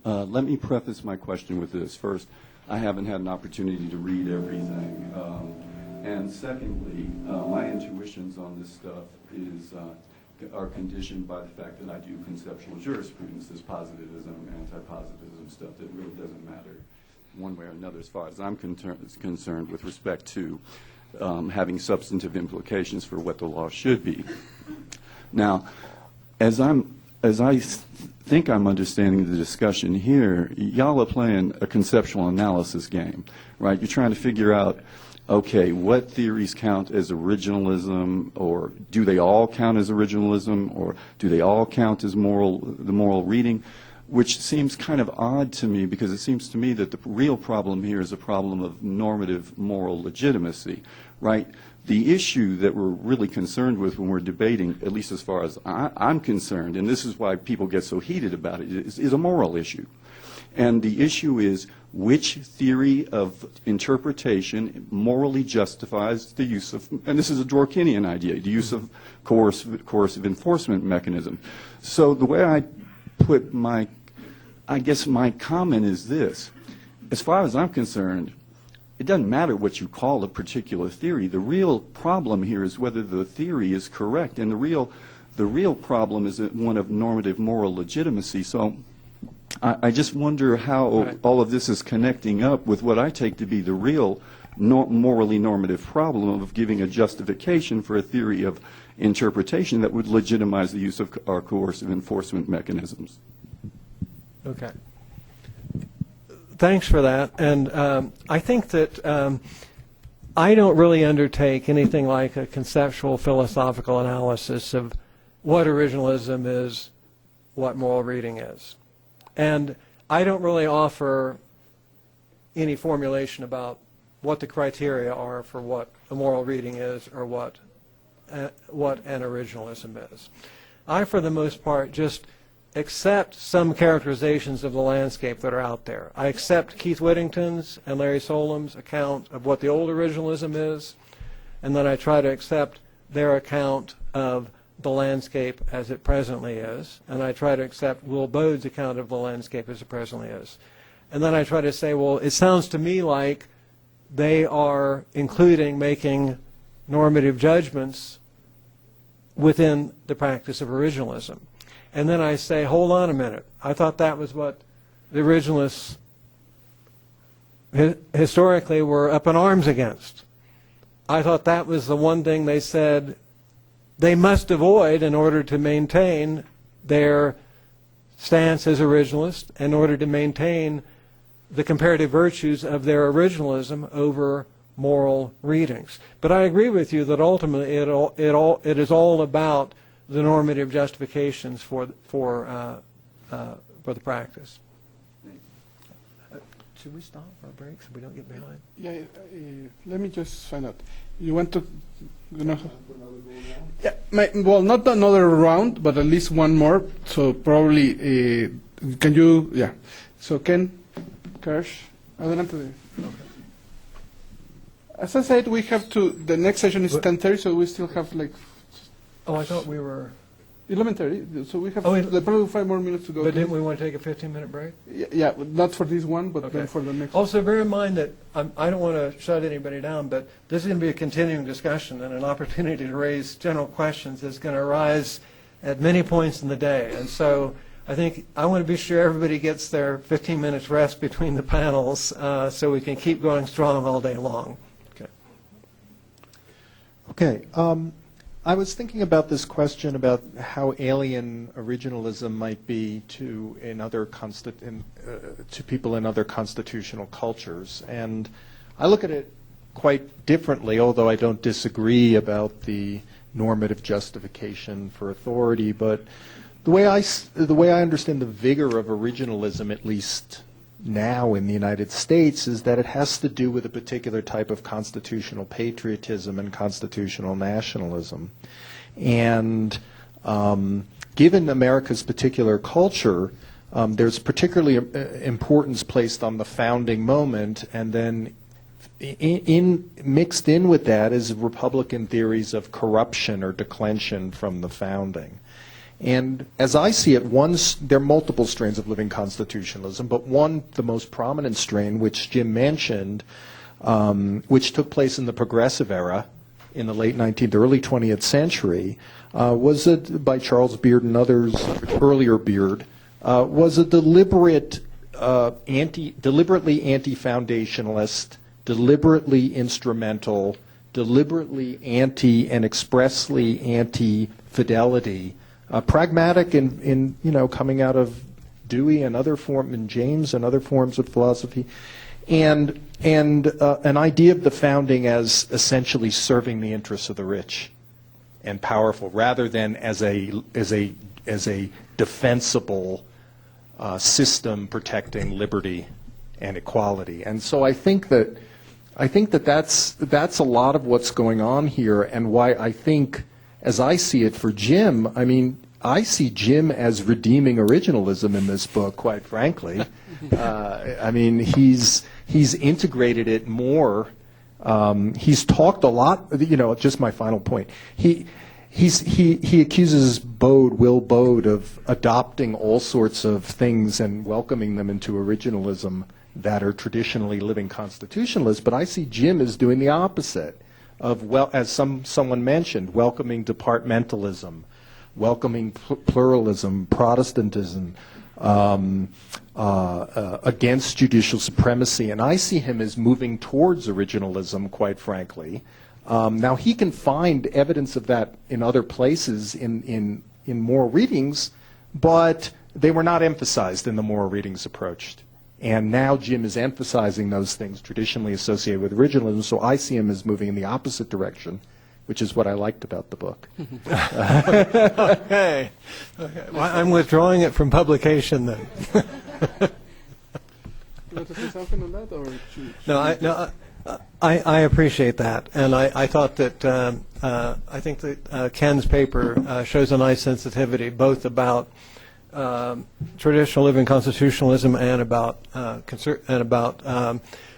Speaker 6: Let me preface my question with this. First, I haven't had an opportunity to read everything. And secondly, my intuitions on this stuff are conditioned by the fact that I do conceptual jurisprudence, this positivism, anti-positivism stuff that really doesn't matter one way or another as far as I'm concerned with respect to having substantive implications for what the law should be. Now, as I think I'm understanding the discussion here, y'all are playing a conceptual analysis game, right? You're trying to figure out, okay, what theories count as originalism, or do they all count as originalism, or do they all count as the moral reading, which seems kind of odd to me, because it seems to me that the real problem here is a problem of normative moral legitimacy, right? The issue that we're really concerned with when we're debating, at least as far as I'm concerned, and this is why people get so heated about it, is a moral issue. And the issue is which theory of interpretation morally justifies the use of, and this is a Dworkinian idea, the use of coercive enforcement mechanism. So the way I put I guess my comment is this. As far as I'm concerned, it doesn't matter what you call a particular theory. The real problem here is whether the theory is correct, and the real problem is one of normative moral legitimacy. So I just wonder how all of this is connecting up with what I take to be the real morally normative problem of giving a justification for a theory of interpretation that would legitimize the use of our coercive enforcement mechanisms.
Speaker 2: Okay. Thanks for that. And I think that I don't really undertake anything like a conceptual philosophical analysis of what originalism is, what moral reading is. And I don't really offer any formulation about what the criteria are for what a moral reading is or what an originalism is. I, for the most part, just accept some characterizations of the landscape that are out there. I accept Keith Whittington's and Larry Solom's account of what the old originalism is, and then I try to accept their account of the landscape as it presently is, and I try to accept Will Bode's account of the landscape as it presently is. And then I try to say, well, it sounds to me like they are including making normative judgments within the practice of originalism. And then I say, hold on a minute. I thought that was what the originalists historically were up in arms against. I thought that was the one thing they said they must avoid in order to maintain their stance as originalists, in order to maintain the comparative virtues of their originalism over moral readings. But I agree with you that ultimately it is all about the normative justifications for the practice. Should we stop our break so we don't get behind?
Speaker 1: Yeah, let me just find out. You want to? Yeah, well, not another round, but at least one more. So probably, can you? Yeah. So Ken, Kirsch, adelante. Okay. As I said, we have to. The next session is 10:30, so we still have like.
Speaker 2: Oh, I thought we were
Speaker 1: 11:30. So we have
Speaker 2: Oh,
Speaker 1: probably 5 more minutes to go.
Speaker 2: But didn't we want to take a 15-minute break?
Speaker 1: Yeah, not for this one, but
Speaker 2: Okay.
Speaker 1: then for the next.
Speaker 2: Also, bear in mind that I don't want to shut anybody down, but this is going to be a continuing discussion, and an opportunity to raise general questions is going to arise at many points in the day. And so I think I want to be sure everybody gets their 15 minutes rest between the panels so we can keep going strong all day long.
Speaker 7: Okay. I was thinking about this question about how alien originalism might be to people in other constitutional cultures, and I look at it quite differently. Although I don't disagree about the normative justification for authority, but the way I understand the vigor of originalism, at least now in the United States, is that it has to do with a particular type of constitutional patriotism and constitutional nationalism. And given America's particular culture, there's particularly importance placed on the founding moment, and then mixed in with that is Republican theories of corruption or declension from the founding. And as I see it, there are multiple strains of living constitutionalism, but the most prominent strain, which Jim mentioned, which took place in the progressive era in the late 19th, early 20th century, was by Charles Beard and others, earlier Beard, was a deliberately anti-foundationalist, deliberately instrumental, deliberately anti and expressly anti-fidelity, pragmatic in coming out of Dewey and and James and other forms of philosophy, and an idea of the founding as essentially serving the interests of the rich and powerful, rather than as a defensible system protecting liberty and equality. And so I think that's a lot of what's going on here, and why I think, as I see it for Jim, I mean, I see Jim as redeeming originalism in this book, quite frankly. I mean, he's integrated it more. He's talked a lot, just my final point. He accuses Will Bode of adopting all sorts of things and welcoming them into originalism that are traditionally living constitutionalists, but I see Jim as doing the opposite of, as someone mentioned, welcoming departmentalism, welcoming pluralism, Protestantism, against judicial supremacy, and I see him as moving towards originalism, quite frankly. Now, he can find evidence of that in other places in moral readings, but they were not emphasized in the moral readings approach. And now Jim is emphasizing those things traditionally associated with originalism, so I see him as moving in the opposite direction, which is what I liked about the book.
Speaker 2: Okay. Well, I'm withdrawing it from publication then.
Speaker 1: You want to say something on that, or
Speaker 2: I appreciate that, and I thought that I think that Ken's paper shows a nice sensitivity both about traditional living constitutionalism and about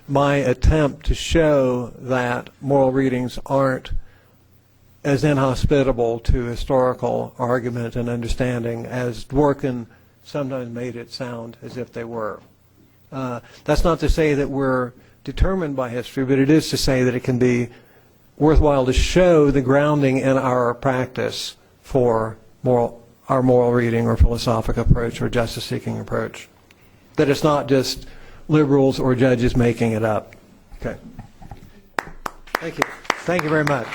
Speaker 2: my attempt to show that moral readings aren't as inhospitable to historical argument and understanding as Dworkin sometimes made it sound as if they were. That's not to say that we're determined by history, but it is to say that it can be worthwhile to show the grounding in our practice for our moral reading or philosophic approach or justice-seeking approach. That it's not just liberals or judges making it up. Okay. Thank you. Thank you very much.